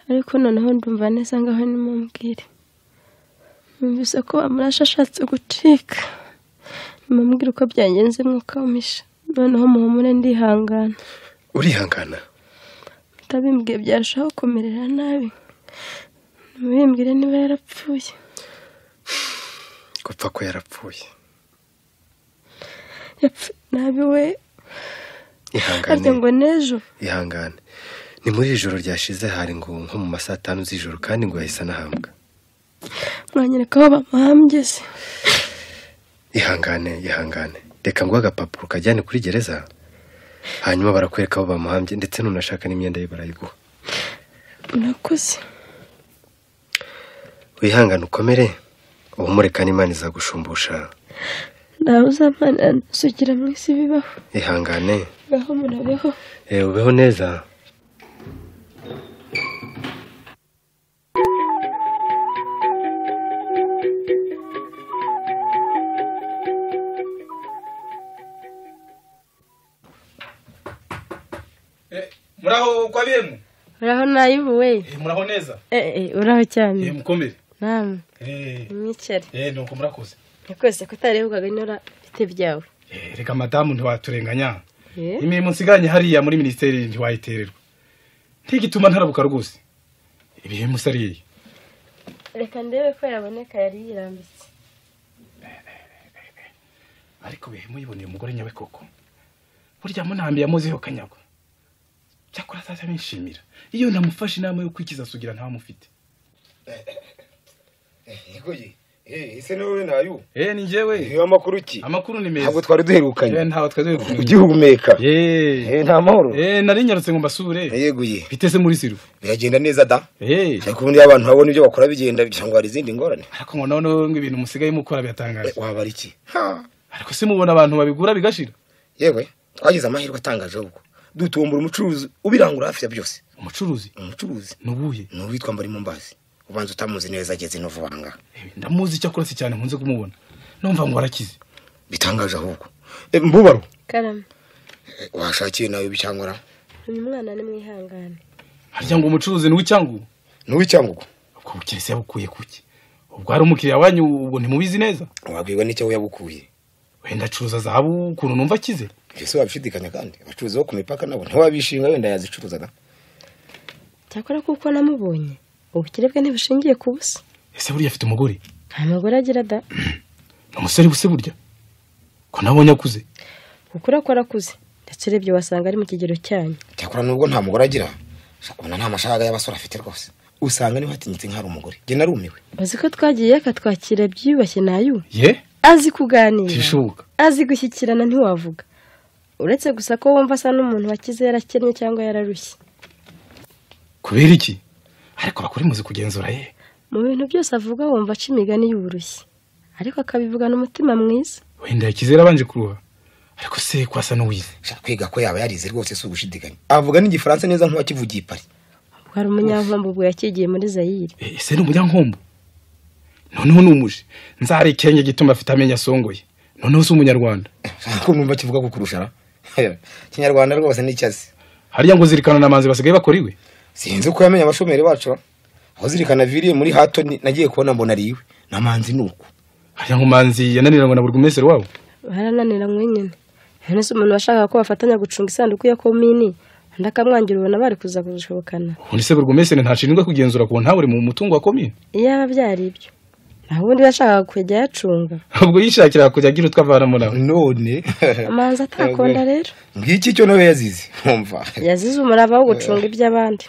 Ariko noneho ndumva neza ngaho nimumbwire. Numvise ko amaraso ashatse gucika. Nimubwire uko byagenze mwuka umisha. Noneho muhumure ndihangana. Urihangana? Tabimbwiye byarushaho kumerera nabi. Mubimbwire niba yarapfuye. Gupfa ko yarapfuye. Nabi we. Ihangane. Ati ngo nejo. Ihangane. Ni muri ijoro ryashize hari ngo nko mu masaa 5 z'ijoro kandi ngo yahise anahambwa. Mwanyereka aho bamuhambye se. Ihangane. Reka ngo agapapuro kajyane kuri gereza. Hanyuma barakwereka aho bamuhambye ndetse nunashaka n'imyenda ye barayiguha. Nakoze. Wihangane ukomere. Uhumureka n'Imana izagushumbusha. Nawe uzamana sugira mu isi bibaho. Ihangane. Gaho munabeho. Ubeho neza. Muraho kwa bemu? Uraho nayubuwe. Muraho neza? Uraho cyane. Mukomere. Naam. Mwicare. Nuko murakoze. Nakoze kutarebukaga nyora bite byawe. Reka madamu ntiwaturenganya. Imirimo nsiganye hariya muri ministeri ntiwayitererwa. Ntigituma ntarabuka rwose. Ibihe musariye. Reka ndebe ko yaboneka yari yirambitse. Ariko bihe muyiboneye umugore nyawe koko. Burya munambi yamuziho kanyagwa. Cyakora sasa nishimira. Iyo ndamufashe inama yo kwikiza sugira nta mufite. Yegoye. Ese no nayo. Ni njyewe. Iyo amakuru ki? Amakuru ni meza. Ntabwo twari duherukanye. Ntaho twari duherukanye. Ugihumeka. Nta mahoro. Nari nyarutse ngo mbasure. Yeguye. Bitese muri siru. Biragenda neza da. Ariko ubundi abantu babona ibyo bakora bigenda cyangwa hari izindi ngorane. Ariko ngo noneho ibintu musigaye mukora byatangaje. Waba ari iki? Ariko se mubona abantu babigura bigashira. Yewe, twagize amahirwe atangaje ubwo. Dutumbura umucuruzi ubirangura hafi ya byose. Umucuruzi nubuye n'uwitwa Mbari Mumbazi. Ubanza utamuzi neza ageze no vubanga. Ndamuzi cyakora si cyane nkunze kumubona. Numva ngo arakize. Bitangaje ahubwo. Mbubaro. Karame. Washakiye nawe bicyangora. Uyu mwana ni mwihangane. Harya ngo umucuruzi n'uwicyangu. N'uwicyangu. Uko bukirese yabukuye kuki? Ubwo ari umukiriya wanyu ubwo ntimubizi neza. Wabwirwa n'icyo yabukuye. Wenda acuruza zahabu kuntu numva akize. Ese wabishidikanya kandi abacuruzi bo ku mipaka nabo ntibabishinga wenda yazicuruzaga. Cyakora kuko namubonye. Ubukirebwe ntibushingiye ku busa. Ese buriya afite umugore? Nta mugore agira da. Umusore buse burya. Ko nabonye akuze. Ukura ko arakuze. Ndetse urebye wasanga ari mu kigero cyanyu. Cyakora nubwo nta mugore agira. Shakona nta mashaga y'abasore afite rwose. Usanga niho hatinyitse nk'ari umugore. Je narumiwe. Uzi ko twagiye akatwakira byubashye nayo. Azi kuganira. Tishuka. Azi gushyikirana ntiwavuga. Uretse gusa ko wumva asa n'umuntu wakize yarakennye cyangwa yararushye. Kubera iki? Ariko bakuri muzi kugenzura ye. Mu bintu byose avuga wumva aca imigani y'uburushye. Ariko akabivugana umutima mwiza. Wenda yakizera abanje kuruha. Ariko se kwasa n'uwize. Kwiga ko yaba yarize rwose si ugushidikanya. Avuga n'igifaransa neza nk'uwakivugiye Paris. Hari umunyankombo ubwo yakigiye muri Zaire. Ese ni umunyankombo. Noneho numuje. Nzarekenge gituma afite amenya songoye. Noneho se umunyarwanda. Ko numva kivuga kukurusha. Kinyarwanda rwose n'icyazi. Hariya ngo zirikana namanzi basigaye bakoriwe. Sinzi uko yamenya abashomeri bacu. Aho zirikana viriye muri hato nagiye kubona mbona ariwe. Namanzi nuko. Hariya ngo manzi yananirangwa na burugumesero wabo. Harananira mwenyene. Nese umuntu washaka ko bafatanya gucunga isanduku ya komini. Ndakamwangira ubona bari kuza kushobokana. Undi se burugumesero ntashinzwe kugenzura ko ntawe mu mutungo wa komini. Iya byari ibyo. Naho undi bashaka kujya yacunga. Ubwo yishakira kujya agira utwavana muri aho. None. Amanza atakonda rero. Ngiki cyo nawe yazize. Umva. Yazize umurava wo gucunga iby'abandi.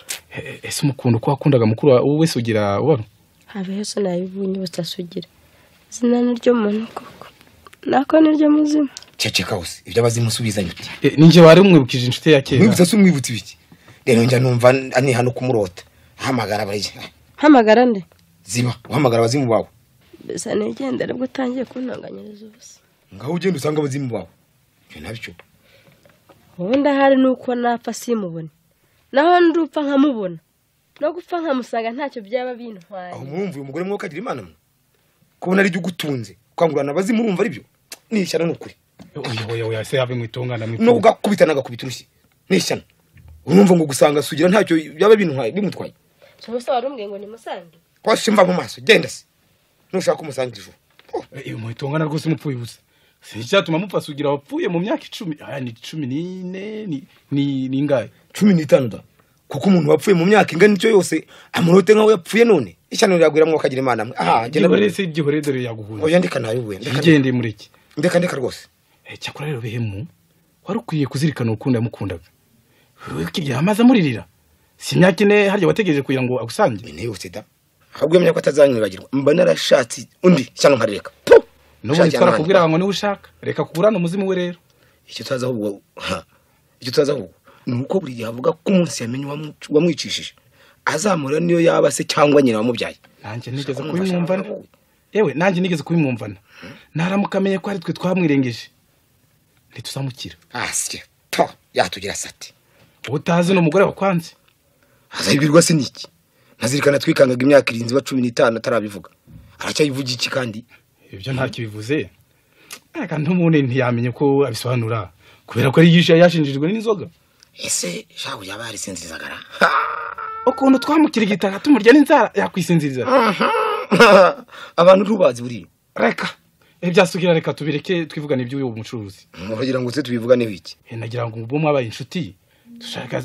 Ese umukundo ko wakundaga mukuru wowe wese ugira ubaro. Habe Yesu nayibunye butasugira. Zina niryo muntu koko. Nako niryo muzima. Ceceka hose. Ibyo abazimusubizanye uti. Ninje wari umwibukije inshuti ya kera. Mwibutsa se umwibutse biki? Rero njya numva ani hano kumurota. Hamagara barije. Hamagara nde? Ziba, uhamagara abazimu bawe. Besa negendera bwo utangiye kuntanganyiriza ubusa. Ngaho ugenda usanga abazimu bawe. Cyo nabyo. Ubundi ahari nuko napfa simubone. Naho ndupfa nkamubona. no gupfa nkamusanga ntacyo byaba bintwaye. aho murumva uyu mugore mwuka agira imana mwe kubona ari gutunze kwangurana abazi murumva ari byo nishyana n'ukuri oya se have mwitongana no gakubitana gakubita urushyi nishyana urumva ngo gusanga sugira ntacyo byaba bimutwaye cyo se warumbwiye ngo nimusange kwashe mva mu maso genda se nushaka kumusangira ijuru iyo mwitongana rwose mupfuye ubusa sicyatuma mupfa sugira wapfuye mu myaka 10 aya ni 14 ni ingahe 15 da kuko umuntu wapfuye mu myaka ingana icyo yose amurote nkaho yapfuye none ishyano riragwira mwo kagira imana mwe genda se igihore dore yaguhuye oya ndeka nayo we ndekagende mureke ndeka rwose cyakora rero bihemu wari ukwiye kuzirikana ukunda yamukundaga wewe kirya amaza muririra si myaka ine harya wategereje kugira ngo agusange ni yose da ahubwo yemenya ko atazanyibagirwa mba narashatse undi cyangwa nkareka n'ubu nitwara kubwira ngo ni ushaka reka kuburana umuzimu we rero icyo taza ahubwo nuko buri gihe avuga ko umunsi yamenye wamwicishije azamura niyo yaba se cyangwa nyina wamubyaye nanjye nigeze kubimwumvana yewe nanjye nigeze kubimwumvana naramukamenya ko ari twe twamwirengeje ntituzamukira asye to yatugira sati utazi no mugore wakwanze azayibirwa se niki nazirikana twikangaga imyaka 15 atarabivuga aracyayivuga iki kandi ibyo ntacyo bivuze aka ntumune ntiyamenye ko abisobanura kubera ko ari yashinjijwe n'inzoga ese shaho yabari sinzizagara ukuntu twamukirigita tumurya n'inzara yakwisinziriza abantu rubazi buri reka byasugira reka tubireke twivugana ibyo uyu mucuruzi mugira ngo se tubivugane biki nagira ngo ubwo mwabaye inshuti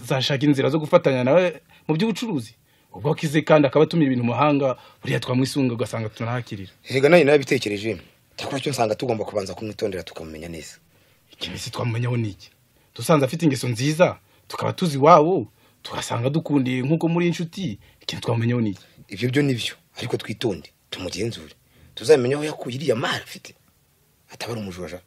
zashaka inzira zo gufatanya nawe mu by'ubucuruzi ubwo kize kandi akaba atumira ibintu muhanga buriya twamwisunga ugasanga tunahakirira hega nayo nabitekereje cyakora cyo nsanga tugomba kubanza kumwitondera tukamumenya neza ikimisi twamumenyaho niki dusanze afite ingeso nziza tukaba tuzi wawo tugasanga dukundiye nkuko muri inshuti ikintu twamenyeho niki ibyo byo nibyo ariko twitonde tumugenzure tuzamenye aho yakuye iriya mara afite atabara umujoja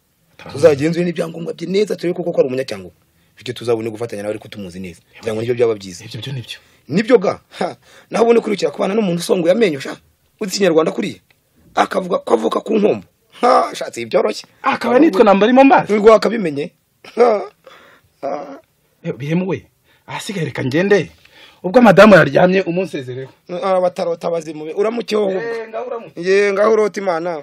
tuzagenzure n'ibyangombwa bye neza turebe koko ko ari umunyacyango bityo tuzabone gufatanya nawe ariko tumuzi neza cyangwa nibyo byaba byiza ibyo byo nibyo ga naho ubone kurikira kubana n'umuntu usongoye amenyo sha uzi Kinyarwanda kuriye akavuga ko avuka ku nkombo shatse ibyoroshye akaba nitwa nambarimo mbazi ngo akabimenye bihemuwe ahasigaye reka ngende ubwo madamu yaryamye umunsezereho abatarota bazimube uramucyo ye ngaho urota imana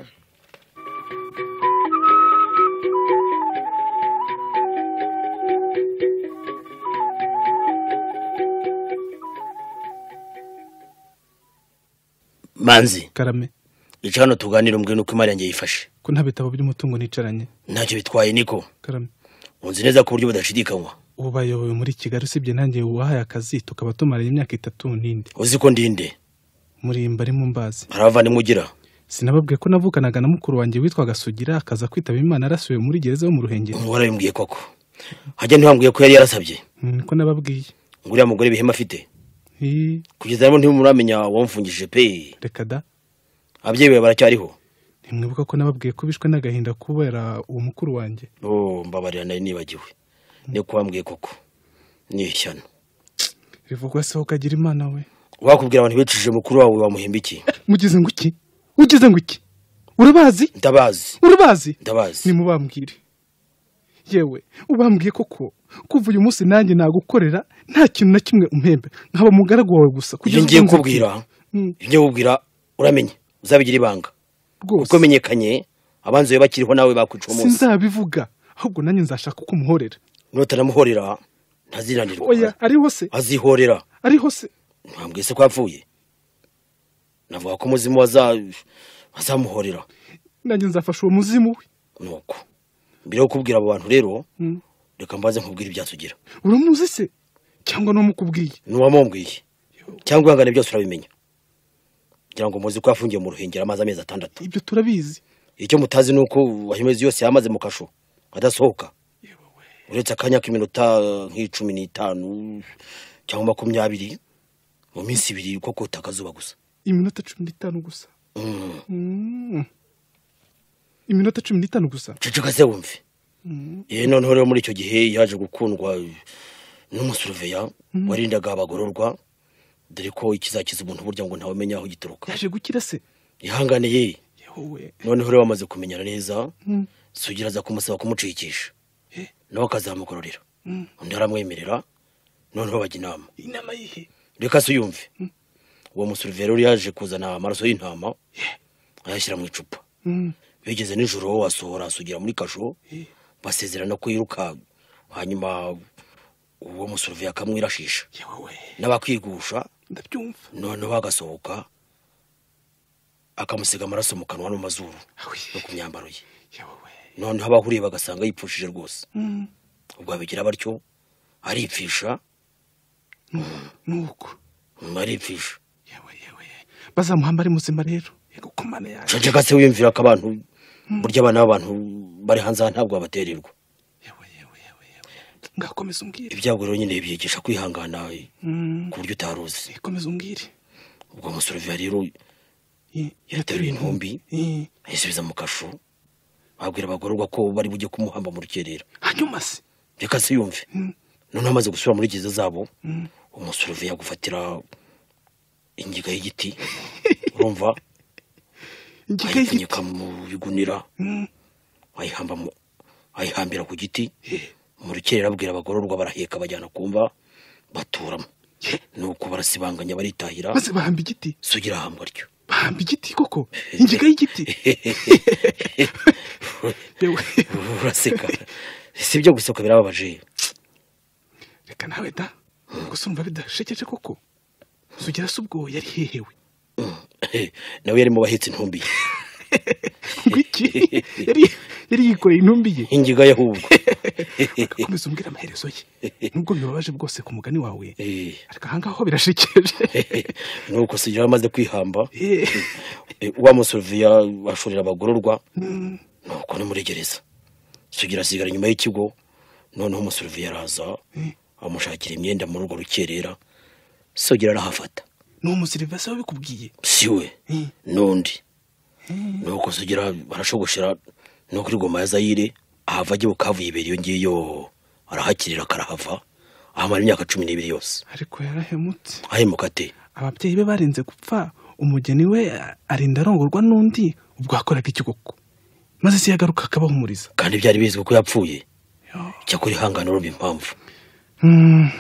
manzi karame ica hano tuganira umbwe nuko imari yanjye yifashe ko nta bitabo by'umutungo nicaranye ntacyo bitwaye niko karame unzi neza ko buryo budashidikanywa ubu bayoboye muri Kigali usibye nanjye wahaye akazi tukaba tumaranye imyaka 3 n'indi uzi ko ndinde murimba ari mu mbazi aravane mugira sinababwiye ko navukanaga na mukuru wanjye witwaga Sugira akaza kwitaba Imana arasuye muri gereza yo mu Ruhengeri warabimbwiye koko hajya ntibambwiye ko yari yarasabye ko nababwiye nguriya mugore bihema afite kugeza rero ntimuramenya wamfungishije pe reka da abyeyi baracyariho nimwibuka ko nababwiye ko bishwe n'agahinda kubera uwo mukuru wanjye mbabarira nari nibagiwe ni kwambwiye koko ni ishyano bivugwa se ukagira Imana we wakubwira abantu bicishije mukuru wawe bamuhimba iki mugize ngo iki ugize ngo iki urabazi ndabazi nimubambwire yewe ubambwiye koko kuva uyu munsi nanjye nagukorera nta kintu na kimwe umpembe nkaba mugaragu wawe gusa kugeza ngiye kubwira uramenye uzabigira ibanga uko menyekanye abanzi bakiriho nawe bakwica umunsi sinzabivuga ahubwo nanjye nzashaka uko muhorera notanamuhorera ntaziranirwa oya ariho se azihorera ariho se ntambwiye se ko yapfuye navuga ko muzimu wazamuhorera nanjye nzafasha uwo muzimu we nuko mbere yo kubwira abo bantu rero reka mbaze nkubwira ibyasugira uramuzi se cyangwa no mukubwiye nuwamumbwiye cyangwa ihangane byose urabimenya kugira ngo muzi ko yafungiye mu Ruhengeri amazi amezi 6 ibyo turabizi icyo mutazi nuko wahimezi yose yamaze mu kasho adasohoka uretse akanya k'iminota nk'15 cyangwa 20 mu minsi 2 uko kotakazuba gusa iminota 15 gusa iminota 15 gusa ceceka se wumve noneho rero muri icyo gihe yaje gukundwa n'umusurveya warindaga abagororwa dore ko ikizakiza umuntu burya ngo ntawe menya aho gituruka yaje gukira se ihanganiye noneho rero bamaze kumenyana neza Sugira aza kumusaba kumucikisha nawe akazamugororera undi aramwemerera noneho bajya inama yihe reka se uyumve uwo musuriveri uri yaje kuzana amaraso y'intama ayashyira mu icupa bigeze nijoro asohora asugira muri kasho basezerana ko yiruka hanyuma uwo musuriveri akamwirashisha n'abakwigusha ndabyumva noneho agasohoka akamusiga amaraso mu kanwa no mazuru no ku myambaro ye noneho abahuriye bagasanga yipfushije rwose ubwo abigira batyo aripfisha nuko aripfisha bazamuhamba ari muzima rero yego komane yaje caceka se wiyumvira ko abantu burya abana b'abantu bari hanze aha ntabwo babatererwa ngakomeza umbwire ibyago rero nyine byigisha kwihangana ku buryo utaruzi komeza umbwire ubwo musuriveri rero yateruye intumbi ayisubiza mu kasho babwira abagororwa ko bari bujye kumuhamba mu rukerera hanyuma se reka se yumve noneho amaze gusubira muri gereza zabo umusuriveri yagufatira ingiga y'igiti urumva ayipfunyika mu bigunira ayihambira ku giti mu rukerera abwira abagororwa baraheka bajyana kumva baturamo nuko barasibanganya baritahira maze bahamba igiti sugira ahambwa ryo bahamba igiti koko ingiga y'igiti uraseka si byo gusoka birababaje reka nawe da gusa umva bidashekeje koko sugira se ubwo yari hehewe nawe yari mu bahetse intumbi ngwiki yari yikoreye intumbi ye ingiga yahubwo komeza umbwira amaherezo ye nubwo bibabaje bwose ku mugani wawe ariko ahangaho birashekeje nuko sugira amaze kwihamba wa musurviya bashorera abagororwa nuko ni muri gereza sugira asigara nyuma y'ikigo noneho umusurviya araza amushakira imyenda muri urwo rukerera sugira arahafata ni umusiriva se wabikubwiye siwe n'undi nuko sugira barashogoshera no kuri Goma ya Zaire ahava agiye Bukavu yibera iyo ngiyo arahakirira karahava ahamara imyaka 12 yose ariko yarahemutse ahemuka ate ababyeyi be barenze gupfa umugeni we arinda arongorwa n'undi ubwo akoraga iki koko maze se yagaruka akabahumuriza kandi byari bizwi ko yapfuye cyakuri hangana rubi impamvu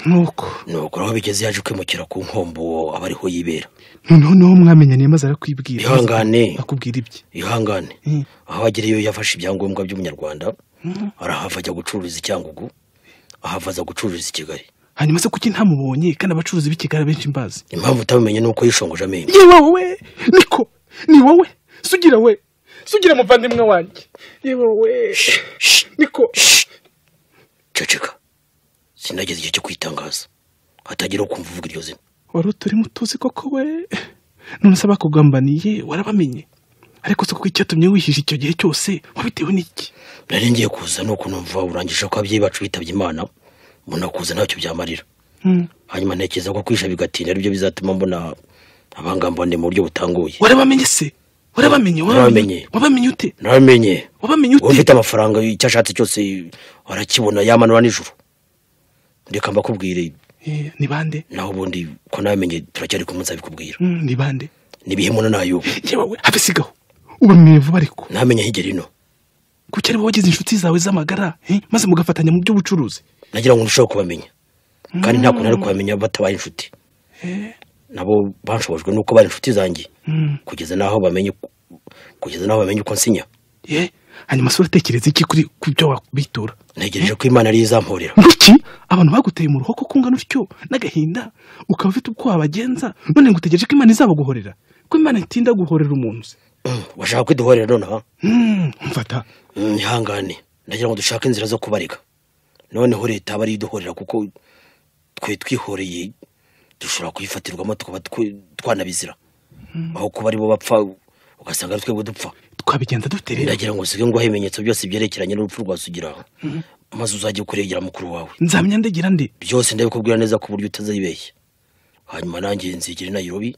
nuko aho bigeze yaje kwimukira ku nkombo abariho yibera noneho mwamenyaniye maze arakwibwira ihangane akubwira ibye ihangane aho agiriyo yafashe ibyangombwa by'umunyarwanda arahava ajya gucuruza Icyangugu ahava aza gucuruza Kigali hanyuma se kuki ntamubonye kandi abacuruzi b'Ikigali benshi mbazi impamvu utabimenye nuko yishongoje amenyo yewe wowe niko ni wowe sugira muvandimwe wanjye yewe wowe niko ceceka sinageze igihe cyo kwitangaza hatagira ukumva uvuga iryo zina wari uturi mutuzi koko we none se bakugambaniye warabamenye ariko se kuko icyatumye wihisha icyo gihe cyose wabitewe n'iki nari ngiye kuza nuko numva urangije ko abyeyi bacu bitabye Imana mbona kuza ntacyo byamarira hanyuma ntekereza ko kwisha bigatinda aribyo bizatuma mbona abangambane mu buryo butanguye warabamenye se wabamenye ute naramenye ufite amafaranga icyo ashatse cyose warakibona yamanura nijoro ndeka mbakubwire ni bande naho ubundi ko namenye turacyari kumunsi abikubwira ni bande nibihemuna nayo yewe habesigaho ubamenye vuba ariko namenye higera ino kuki ari wogeze inshuti zawe z'amagara maze mugafatanya mu by'ubucuruzi nagira ngo ndusheho kubamenya kandi nta kuntu ari kubamenya batabaye inshuti nabo banshobojwe nuko bari inshuti zanjye kugeza naho bamenye uko nsinya hanyuma se uratekereza iki kuri kubyo wabitura ntegereje ko Imana ari izamporera nduki abantu baguteye mu ruhoko kungana utyo n'agahinda ukaba ufite ubwo wabagenza none ngo utegereje ko Imana izabaguhorera ko Imana itinda guhorera umuntu se washaka kwiduhorera nonaha mfata ihangane ndagira ngo dushake inzira zo kubarika noneho leta aba ari iduhorera kuko twe twihoreye dushobora kuyifatirwamo tukaba twanabizira aho kuba ari bo bapfa ugasanga ari twebwe dupfa twabigenza dufite rero ndagira ngo usige ngo ibimenyetso byose byerekeranye n'urupfu rwa Sugira maze uzajye kuregera mukuru wawe nzamenya ndegira nde byose ndabikubwira neza ku buryo utazibeshya hanyuma nanjye nzigire Nairobi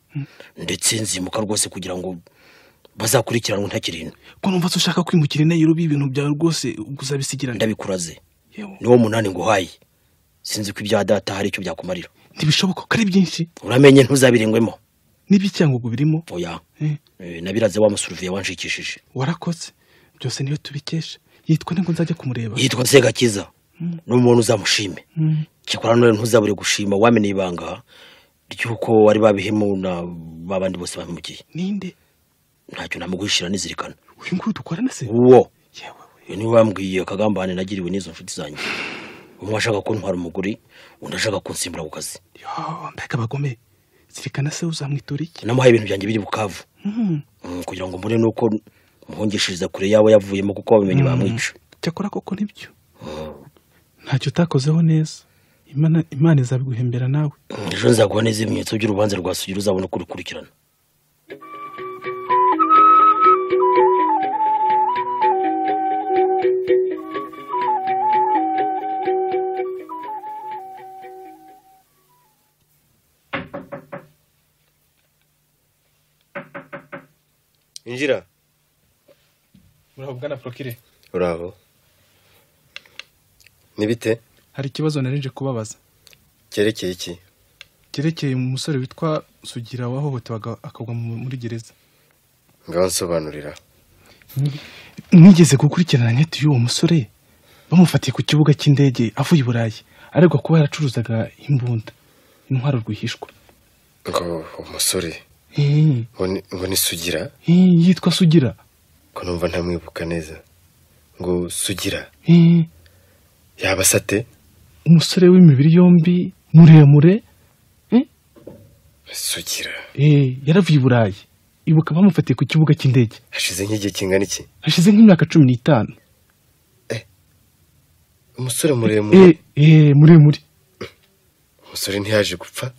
ndetse nzimuka rwose kugira ngo bazakurikiranwe ntakirino ko numva ushaka kwimukira Nairobi ibintu byawe rwose uzabisigira ndabikuraze niwo munani ngo hayi sinzi ko ibya data hari icyo byakumarira ntibishoboka ko ari byinshi uramenye ntuzabirengwemo n'ibicyangugu birimo oya nabiraze wa musurviya wanshikishije warakoze byose niyo tubikesha yitwa ngo nzajya kumureba yitwa Segakiza n'umuntu uzamushime cyakora none ntuzabure gushima wamenye ibanga ry'uko wari babihemu na babandi bose babimugiye. Ninde? Ntacyo namuguhishira nizirikana. Uyu nguyu dukorana se? Uwo. Yewe. Ni wambwiye akagambane nagiriwe n'izo nshuti zanjye. Umwe ashaka ko ntwara umuguri, undi ashaka kunsimbura ku kazi. Yo, mbega bagome. Zirikana se uzamwitura iki? Namuhaye ibintu byanjye biri Bukavu. Kugira ngo mbone nuko muhungishiriza kure yabo yavuyemo kuko babimenye bamwica. Cyakora koko nibyo. Ntacyo utakozeho neza. Imana izabiguhembera nawe. Ejo nzaguha neza ibimenyetso by'urubanza rwa Sugira uzabona ko rukurikirana. Injira. Muraho bwana Prokire. Uraho. Nibite? Hari ikibazo narinje kubabaza. Cyerekeye iki? Cyerekeye umusore witwa Sugira wahohotewaga akagwa muri gereza. Ngaho nsobanurira. Nigeze gukurikirana nyeti y'uwo musore bamufatiye ku kibuga cy'indege avuye i Burayi aregwa kuba yaracuruzaga imbunda intwaro rwihishwa. Ngo umusore ngo ni Sugira? Yitwa Sugira. Ko numva ntamwibuka neza. Ngo Sugira yaba sate? Umusore w'imibiri yombi muremure. Sugira yaravuye i Burayi ibuka bamufatiye ku kibuga cy'indege. Hashize nk'igihe kingana iki? Hashize nk'imyaka 15. Umusore muremure? Muremure. Umusore ntiyaje gupfa?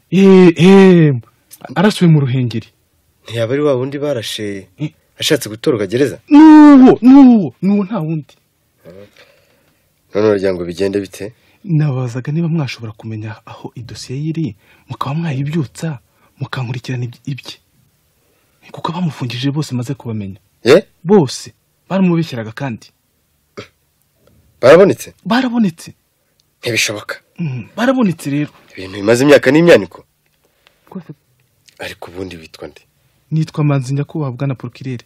Arasuye mu Ruhengeri. Ntiyaba ari wa wundi barashe ashatse gutoroka gereza? Nuwo nta wundi. None uryango bigende bite? Nabazaga niba mwashobora kumenya aho idosiye yiri mukaba mwayibyutsa mukankurikirana ibye. Kuko bamufungije bose maze kubamenya. Bose baramubeshyiraga kandi. Barabonetse? Barabonetse. Ntibishoboka. Barabonetse rero. Ibintu bimaze imyaka n'imyaniko. Ariko ubundi witwa nde? Nitwa Manzi Nyakubahwa bwana Prokirere.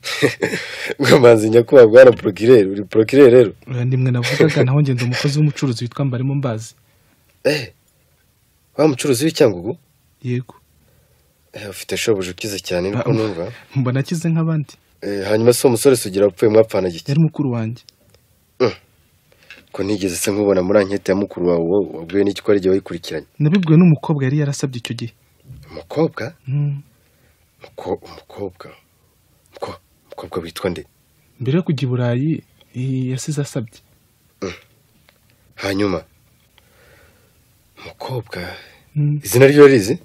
Ngo Manzi Nyakubahwa bwana Prokirere, uri Prokirere rero? Ndimwe navugaga naho ngenda umukozi w'umucuruzi witwa Mbarimo Mbazi. Wa mucuruzi w'Icyangugu? Yego. Ufite shobuje ukize cyane nuko numva. Mbona akize nk'abandi. Hanyuma so umusore Sugira upfuye mwapfana gike? Yari mukuru wanjye. Ko nigeze se nkubona muri ankete ya mukuru wawe wabwiye n'iki ko ari gihe wayikurikiranye? Nabibwiwe n'umukobwa yari yarasabye icyo gihe. Umukobwa? Umukobwa witwa nde? Mbere yo kujya i Burayi yasize asabye. Hanyuma umukobwa izina ryo rizi?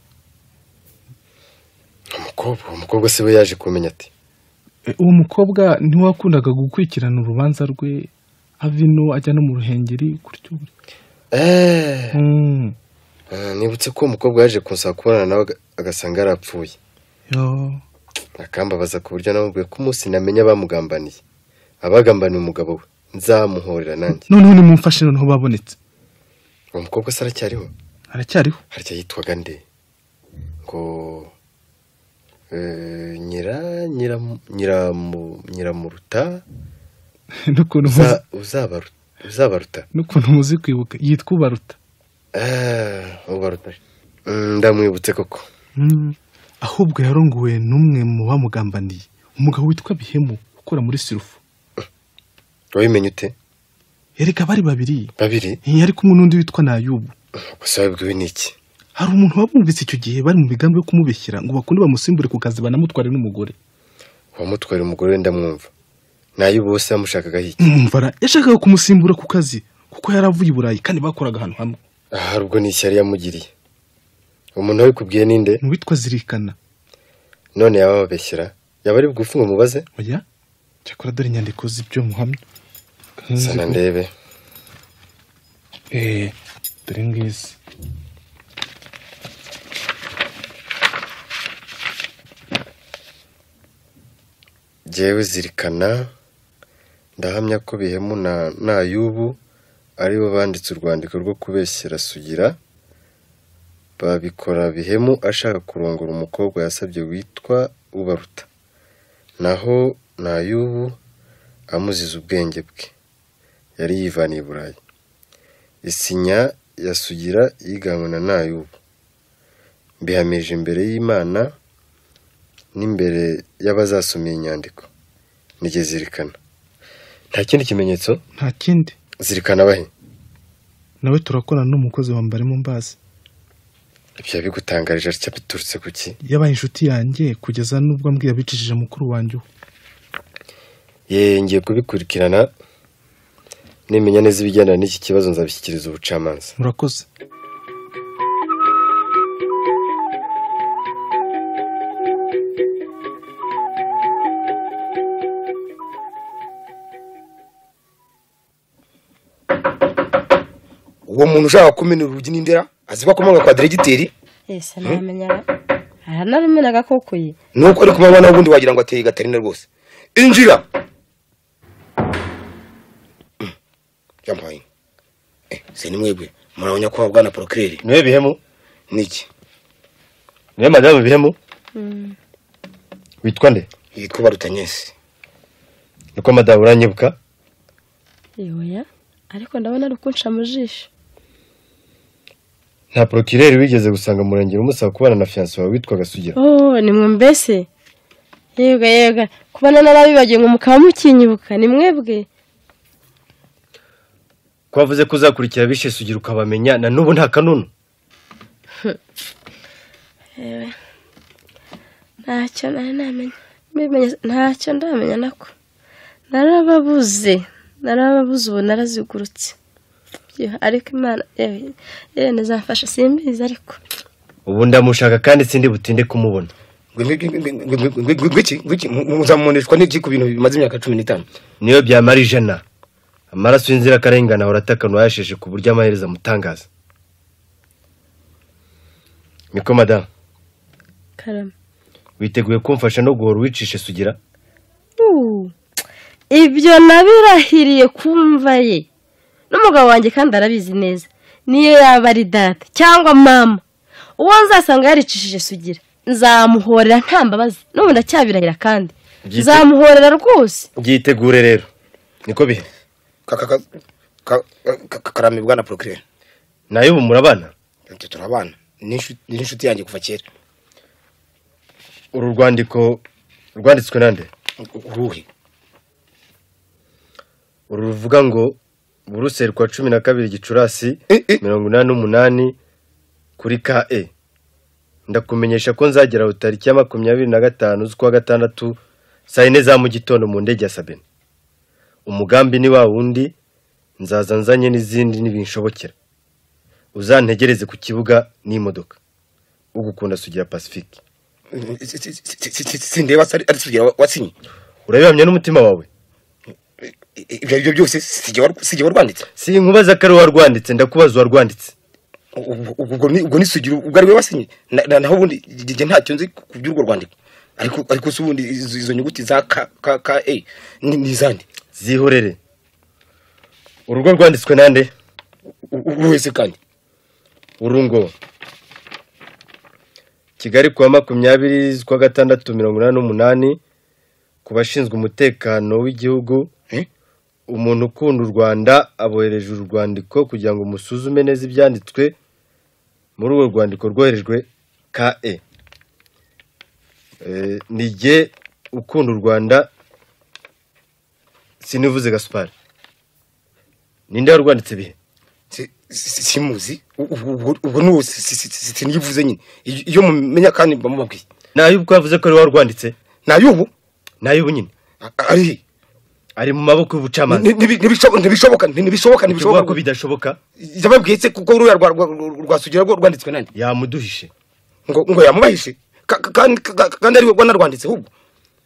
Umukobwa se we yaje kumenya ati? Uwo mukobwa ntiwakundaga gukurikirana urubanza rwe avino ajya no mu Ruhengeri kuryo. Nibutse ko umukobwa yaje kunsaba kubonana nawe agasanga yarapfuye. Akambabaza ku buryo namubwiye ko umunsi namenya bamugambaniye abagambaniye umugabo we nzamuhorera nanjye. Noneho nimumfashe noneho babonetse. Uwo mukobwa se aracyariho? Aracyariho. Harya yitwaga nde? Ngo Nyiramuruta? Nukuntu uzabaruta? Nukuntu muzi kwibuka yitwa Ubaruta. Ubaruta. Ndamwibutse koko. Ahubwo yarongowe n'umwe mu bamugambaniye umugabo witwa Bihemu ukora muri Sirufu. Wabimenye ute? Erega bari babiri. Babiri? Yari kumwe n'undi witwa Nayubu. Gusa wabwiwe n'iki? Hari umuntu wabumvise icyo gihe bari mu bigambo yo kumubeshyira ngo bakunde bamusimbure ku kazi banamutware n'umugore. Wamutware umugore ndamwumva. Nayubu bose yamushakaga iki? Mvara yashakaga kumusimbura ku kazi kuko yaravuye i Burayi kandi bakoraga ahantu hamwe. Ubwo ni ishyari yamugiriye. Umuntu wabikubwiye ninde? Witwa Zirikana. None yababeshyira yaba ari bugufunga mubaze? Oya. Cyakora dore inyandiko z'ibyo muhamya. Sana ndebe. Dore ngizi. Jewe Zirikana ndahamya ko Bihemu na Nayubu aribo banditse urwandiko rwo kubeshyira Sugira. Babikora Bihemu ashaka kurongora umukobwa yasabye witwa Ubaruta. Naho Nayubu amuziza ubwenge bwe. Yari yivaniye i Burayi. Isinya ya Sugira yiganwe na Nayubu. mbihamije imbere y'Imana n'imbere y'abazasoma iyi nyandiko. Nige zirikana. Nta kindi kimenyetso? Nta kindi. Zirikana bahe? Nawe turakorana n'umukozi wa Mbarimo Mbazi. Ibyo bigutangarije atya biturutse kuki? Yabaye inshuti yanjye kugeza nubwo ambwiye abicishije mukuru wanjye. Ngiye kubikurikirana nimenya neza ibijyana n'iki kibazo nzabishyikiriza ubucamanza. Murakoze. Uwo muntu ushaka kumena urugi n'indera aziba komanga kwa diregiteri. Ese namenya aranarumenaga koko ye. Nuko ari kumaba n'ubundi wagira ngo ateye Gatarina rwose. Injira. Yampaye. Se ni mwebwe murabanya ko bwana procureur. Niwe bihemu? Niki? Niwe madame bihemu? Witwa nde? Yitwa Barutanyesi. Niko madame uranyibuka? Yoya, ariko ndabona ari kunsha mu jisho. Nta procureur wigeze gusanga murengera umusaba kubana na fiancé wawe witwa Gasugira. Ni mwe mbese. Yega kubana narabibagiye ngo mukaba mukinyibuka ni mwebwe. Kwavuze kuzakurikira bishe Sugira ukabamenya na nubu nta kanunu. Ntacyo namenya. Ntacyo ndamenya nako. Narababuze ubu narazigurutse. Ariko Imana nezafasha simbizi ariko. Ubu ndamushaka kandi sindi butinde kumubona. Ngwiki muzamunishwa n'iki ku bintu bimaze imyaka 15. Niyo byamara ijana. Amaraso y'inzira karengana horatakano yasheshe ku buryo amahereza mutangaza. Niko madame. Karama. Witeguye kumfasha no guhora wicishe Sugira? Ibyo nabirahiriye kumva ye. N'umugabo wanjye kandi arabizi neza. Niyo yaba ari data cyangwa mama. Uwo nzasanga yaricishije Sugira. Nzamuhorera nta mbabazi. N'ubu ndacyabirahira kandi. Nzamuhorera rwose. Byitegure rero. Niko bihe. Karame bwana procureur. Nayo ubu murabana? Turabana. N'inshuti yanjye kuva kera. Uru rwandiko rwanditswe nande? Uruhe? Uru ruvuga ngo Buruseli kwa 12 Gicurasi 88 kuri KE. Ndakumenyesha ko nzagera utariki ya 25 z'ukwa gatandatu saa 4 za mu gitondo mu ndege ya Sabine. Umugambi ni wa wundi nzaza nzanye n'izindi nibinshobokera. Uzantegereze ku kibuga n'imodoka. Ugukunda Sugira Pacifique. Sindeba ari Sugira wasinye. Urabihamya n'umutima wawe? Ibyo byose sije warwanditse. Si nkubaza kare warwanditse ndakubaza warwanditse. Ubwo ni Sugira ubwo ari we wasinye. Naho ubundi je ntacyo nzi kubyurwo rwandiko. Ariko subundi izo nyuguti za K A ni zandi. Zihorere. Urugo rwanditswe nande? Uwese kandi. Urungo. Kigali kwa 20 z'ukwa gatandatu 88 kubashinzwe umutekano w'igihugu. Umuntu ukunda u Rwanda abohereje urwandiko kugira ngo musuzume neza ibyanditswe muri urwo rwandiko rwoherejwe KE. Nige ukunda u Rwanda sinivuze Gaspard. Ninde warwanditse bihe? Simuzi ubwo nuwo sinivuze nyine iyo mumenya kandi bamubabwiye. Nayo ubwo yavuze ko ari warwanditse? Nayo ubu nyine. Ari mu maboko y'ubucamanza. Ntibishoboka ko bidashoboka. Yababwiye se kuko uruya rwasugira rwo rwanditswe nande? Yamuduhishe. Ngo yamubahishe kandi ari we rwanditse ahubwo.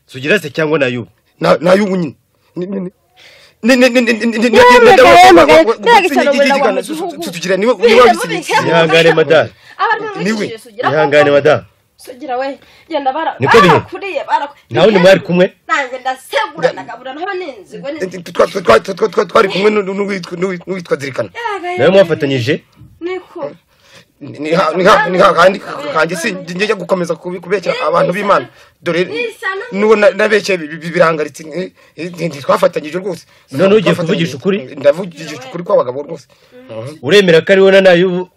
Sugira se cyangwa nayo? Nayo ubu nyine. Ihangane madame. Ihangane madame. Sugira we genda bara. Niko bihe. Nawe ni mwari kumwe? Nanjye ndasegura ndagabura ntaho ninzigwe twari kumwe n'uwitwa Zirikana. Nawe mwafatanyije? Niko. Ni kandi si njye gukomeza kubekera abantu b'Imana. Dore nuwo nabekeye birangaritse twafatanyije rwose. None ugiye kuvugisha ukuri? Ndavugisha ukuri kw'abagabo rwose. Uremera ko ari wona nayo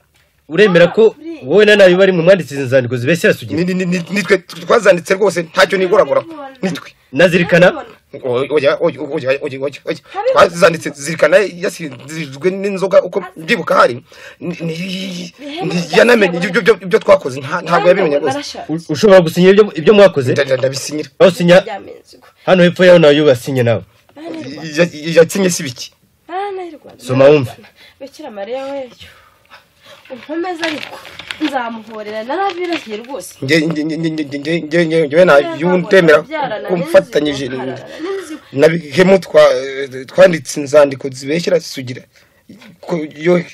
uremera ko wowe na nayo bari mu mwanditsi inzandiko zibeshyira Sugira? Nitwe twazanditse rwose ntacyo nigoragora. Nitwe. Nazirikana? Oya. Twazanditse zirikana yasizwe n'inzoga uko byibuka hari. Yanamenye ibyo twakoze ntabwo yabimenye rwose. Ushobora gusinya ibyo mwakoze? Ndabisinyira. Aho sinya hano hepfo yaho nayo basinye nawe. Yasinye sibiki. Soma wumve. Bikira Mariya we. Unkomeza ariko nzamuhorera naravirahiye rwose. Nge na yundemera kumfatanyije nabihemu twanditse inzandiko zibeshyira Sugira ko yo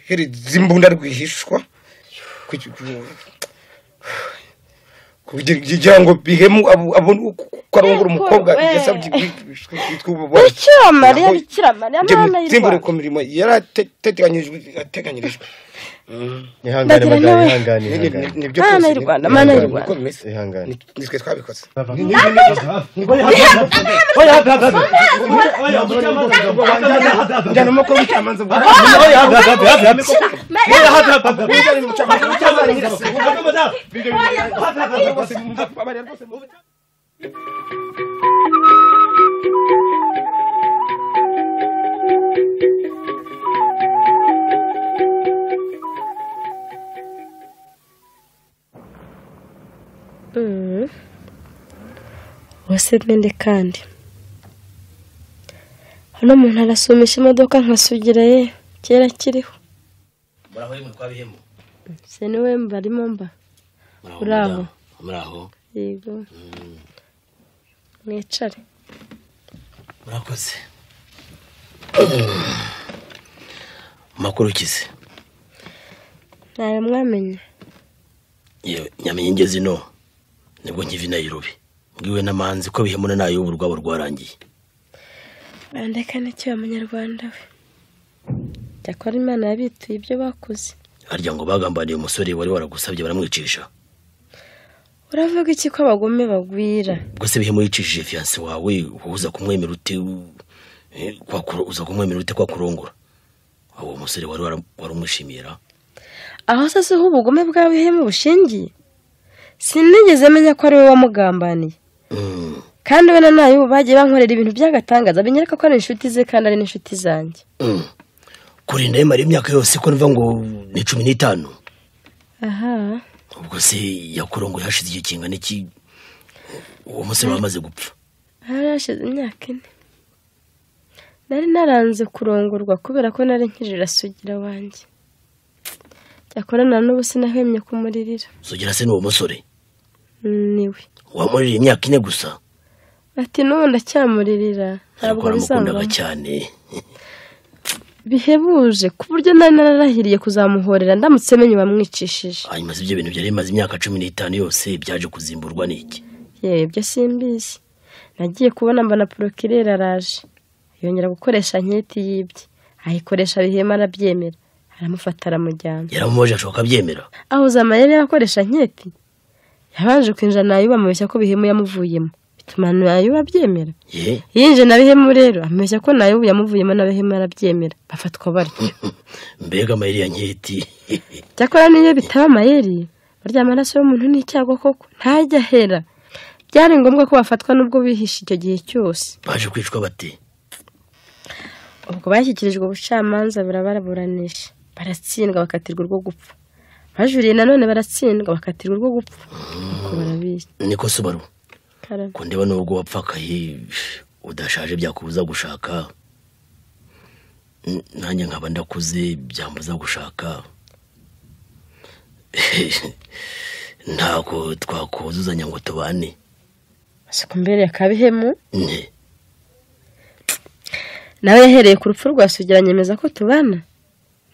heri zimbunda rwihishwa kugira ngo bihemu abone karongora umukobwa yasabye Bikira Mariya mana y'Imana ko mirimo yarateganyirijwe. Ihangane madame, ihangane. Nibyo mana y'u Rwanda, mana y'u Rwanda. Ihangane. Nitwe twabikoze. Njyana umukobwa w'icyamanza. Wose nende kandi hano umuntu arasumisha imodoka nka Sugira ye kera kiriho. Muraho yimwe twabihemo. Se niwe mbarimo mba. Uraho. Muraho. Yego. Mwicare. Murakoze. Makuru kize. Nawe mwamenye. Yewe nyamenye ngeze no. Nibwo nkivi Nairobi. Mbwiwe namanzi ko bihemuna nayo uburwabo rwarangiye. Bandeka n'icyo abanyarwanda we. Cyakora Imana yabituye ibyo bakoze. Harya ngo bagambaniye umusore wari waragusabye baramwicisha. Uravuga iki ko abagome bagwira? Ubwo se bihemu yicishije fiance wawe uza kumwemera ute uza kumwemera ute kwa kurongora. Abo musore wari warumushimira. Aho sase ubugome bwa bihemu bushingiye. Sinigeze menya ko ari we wamugambaniye. Kandi we nayo bagiye bankorera ibintu byagatangaza binyereka ko ari inshuti ze kandi ari n'inshuti zanjye. Kurinda yemara imyaka yose ko nva ngo ni 15. Aha. Ubwo se yakurongo yashize igihe kingana iki uwo musore wamaze gupfa? Harashize imyaka 4. Nari naranze kurongorwa kubera ko nari nkirira Sugira wanjye. Yakorana n'ubu sinahemye kumuririra. Sugira se n'uwo musore? Niwe. Wamurira imyaka 4 gusa? Ati n'ubu ndacyamuririra. Ntabwo bizamukundaga cyane. Bihebuje ku buryo nari nararahiriye kuzamuhorera ndamutse menye bamwicishije. Hanyuma ibyo bintu byari bimaze imyaka 15 yose byaje kuzimburwa n'iki? Ibyo simbizi. Nagiye kubona mbana procureur araje. Yongera gukoresha nketi yibye. Ayikoresha bihema arabyemera. Aramufata aramujyana. Yaramumoje ashoka byemera. Aho zamayere yakoresha nketi. Yabanje kwinjira nayo bamubeshya ko bihemu yamuvuyemo. Bituma nayo babyemera. Yinje na bihemu rero ameshya ko nayo yamuvuyemo na bihemu arabyemera. Bafatwa bari. Mbega amayeri ya nketi. Cyakora niyo bitaba amayeri. Barya amaraso y'umuntu n'icyago koko ntajya hera. Byari ngombwa ko bafatwa nubwo bihisha icyo gihe cyose. Baje kwicwa bate? Ubwo bashyikirijwe ubucamanza baraburanisha. Baratsindwa bakatirwa rwo gupfa. Bajuriye nanone baratsindwa bakatirwa rwo gupfa. Uko barabizi. Niko Subaru. Ko ndeba nubwo wapfakaye udashaje byakubuza gushaka. Nanjye nkaba ndakuze byambuza gushaka. Ntako twakuzuzanya ngo tubane. Asiko mbere yakabihemu? Nawe yahereye ku rupfu rwa Sugira nyemeza ko tubana.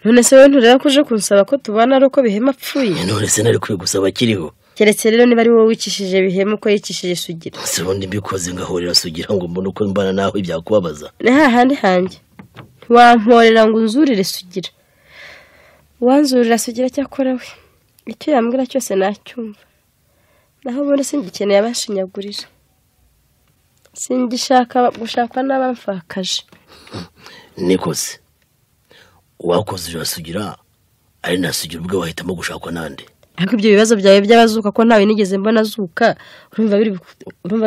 None se wewe ntureba kuje kunsaba ko tubana ari uko bihema apfuye? None se nari kuri gusaba kiriho. Keretse rero niba ari wowe wicishije bihema ko yicishije Sugira. Se ubundi mbikoze ngahorera Sugira ngo mbone uko mbana naho ibyakubabaza. Ne hahandi hanjye. Wamporera ngo unzurire Sugira. Wanzurira Sugira cyakora we. Icyo yambwira cyose nacyumva. Naho bone singikeneye abashinyagurira. Singishaka gushakwa n'abamfakaje. Nikose wakoze Sugira ari nasugira ubwe wahitamo gushakwa nande. ariko ibyo bibazo byawe by'abazuka ko ntawe nigeze mbona azuka urumva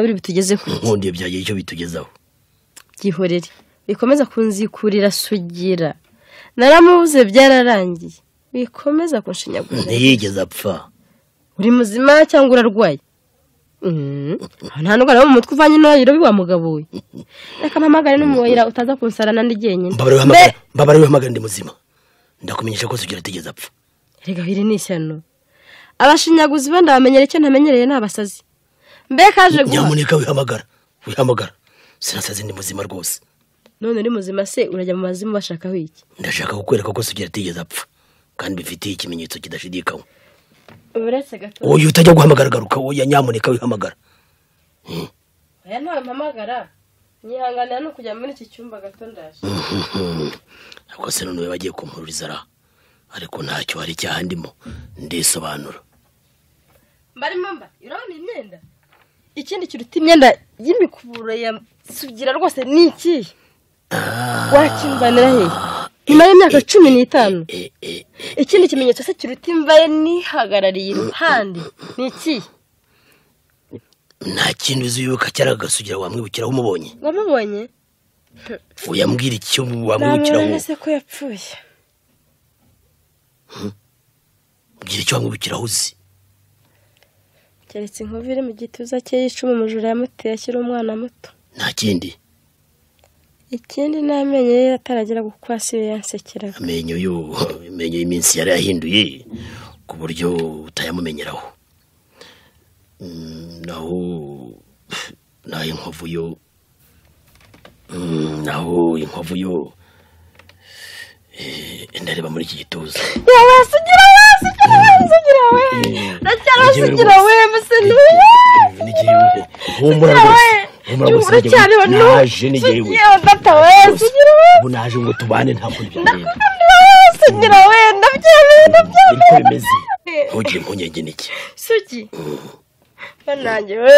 biri bitugezeho. Nkundiye byagiye icyo bitugezaho. Byihorere bikomeza kunzikurira Sugira, naramubuze byararangiye, bikomeza kunshinyagura. Ntiyigeze apfa. Uri muzima cyangwa urarwaye? Nta ndwara yo mu mutwe uvanye n'ayiro biwa mugabo we. Reka mpamagare n'umuwira utaza kunsarana ndi jyenyine. Mbabare wihamagara ndi muzima. Ndakumenyesha ko Sugira atigeze apfa. Rega hiri n'ishyano. Abashinyaguzi bandi bamenyera icyo ntamenyereye n'abasazi. Mbe kaje guha. Nyamuneka wihamagara. Sinasaze ndi muzima rwose. None uri muzima se urajya mu mazimu bashakaho iki? Ndashaka kukwereka ko Sugira atigeze apfa kandi bifitiye ikimenyetso kidashidikanywa. Uretse gato. Oya utajya guhamagara garuka, oya nyamuneka wihamagara. Aya nta mpamagara. Nyihanganira no kujya muri iki cyumba gato ndaje. Ako se none bagiye kumpururiza ra. Ariko ntacyo hari cyahandimo ndisobanura. Mbarimo urabona imyenda? Ikindi kiruta imyenda y'imikuburo ya Sugira rwose ni iki? Wakimbanira he? Nyuma y'imyaka 15. Ikindi kimenyetso se kiruta imvaye nihagarariye iruhande ni iki? Nta kintu uzuyuka cyaraga Sugira wamwibukiraho umubonye. Wamubonye? Uyambwira icyo wamwibukiraho. Nase ko yapfuye. Gira icyo wamwibukiraho uzi. Keretse inkuvire mu gituza cye yicuma umujura yamuteye ashyira umwana muto. Nta kindi. Ikindi namenye yari ataragera gukwasira yansekeraga. Amenyo y'iminsi yari yahinduye ku buryo utayamumenyeraho. Naho inkovu yo ndareba muri iki gituza. Yawe Sugira we. Sugira we musenuye. Nigiye humura rwose. Naje nigiye we. Sugira we. Ubu naje ngo tubane nta kundi byagenda. Sugira we ndabyemeye. Niko bimeze. Ntugire impungenge niki. Sugi. Banange we.